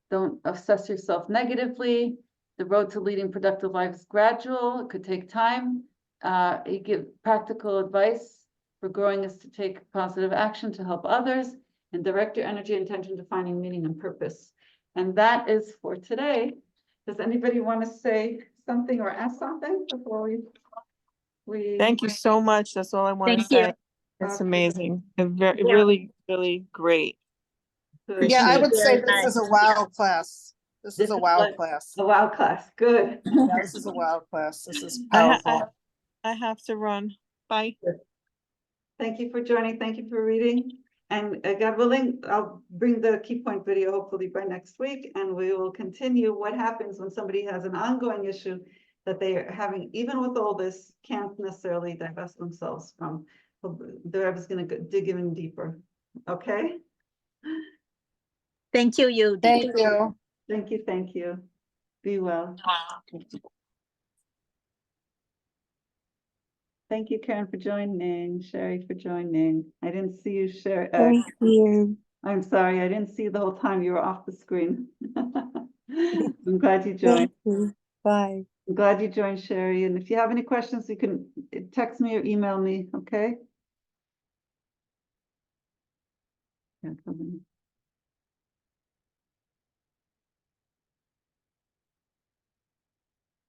don't assess yourself negatively. The road to leading productive life is gradual. It could take time. You give practical advice for growing is to take positive action to help others and direct your energy and attention to finding meaning and purpose. And that is for today. Does anybody want to say something or ask something before we Thank you so much. That's all I want to Thank say. you. It's Okay. amazing. Yeah. Really, really great. Good. Yeah, I Appreciate would it. say Very this is nice. a wow class. This is a wow like class. a wow class. Good. Yeah, this is a wow class. This is I powerful. have to run. Bye. Thank you for joining. Thank you for reading. And God willing, I'll bring the key point video hopefully by next week, and we will continue what happens when somebody has an ongoing issue that they are having, even with all this, can't necessarily divest themselves from. The Rebbe is going to dig even deeper. Okay. Thank you, Yehudit. Thank you. Thank you. Thank you. Be well. Thank you, Karen, for joining. Sherry for joining. I didn't see you, Sherry. Thank you. I'm sorry, I didn't see you the whole time. You were off the screen. I'm glad you joined. Thank you. Bye. I'm glad you joined, Sherry. And if you have any questions, you can text me or email me, okay? Yeah,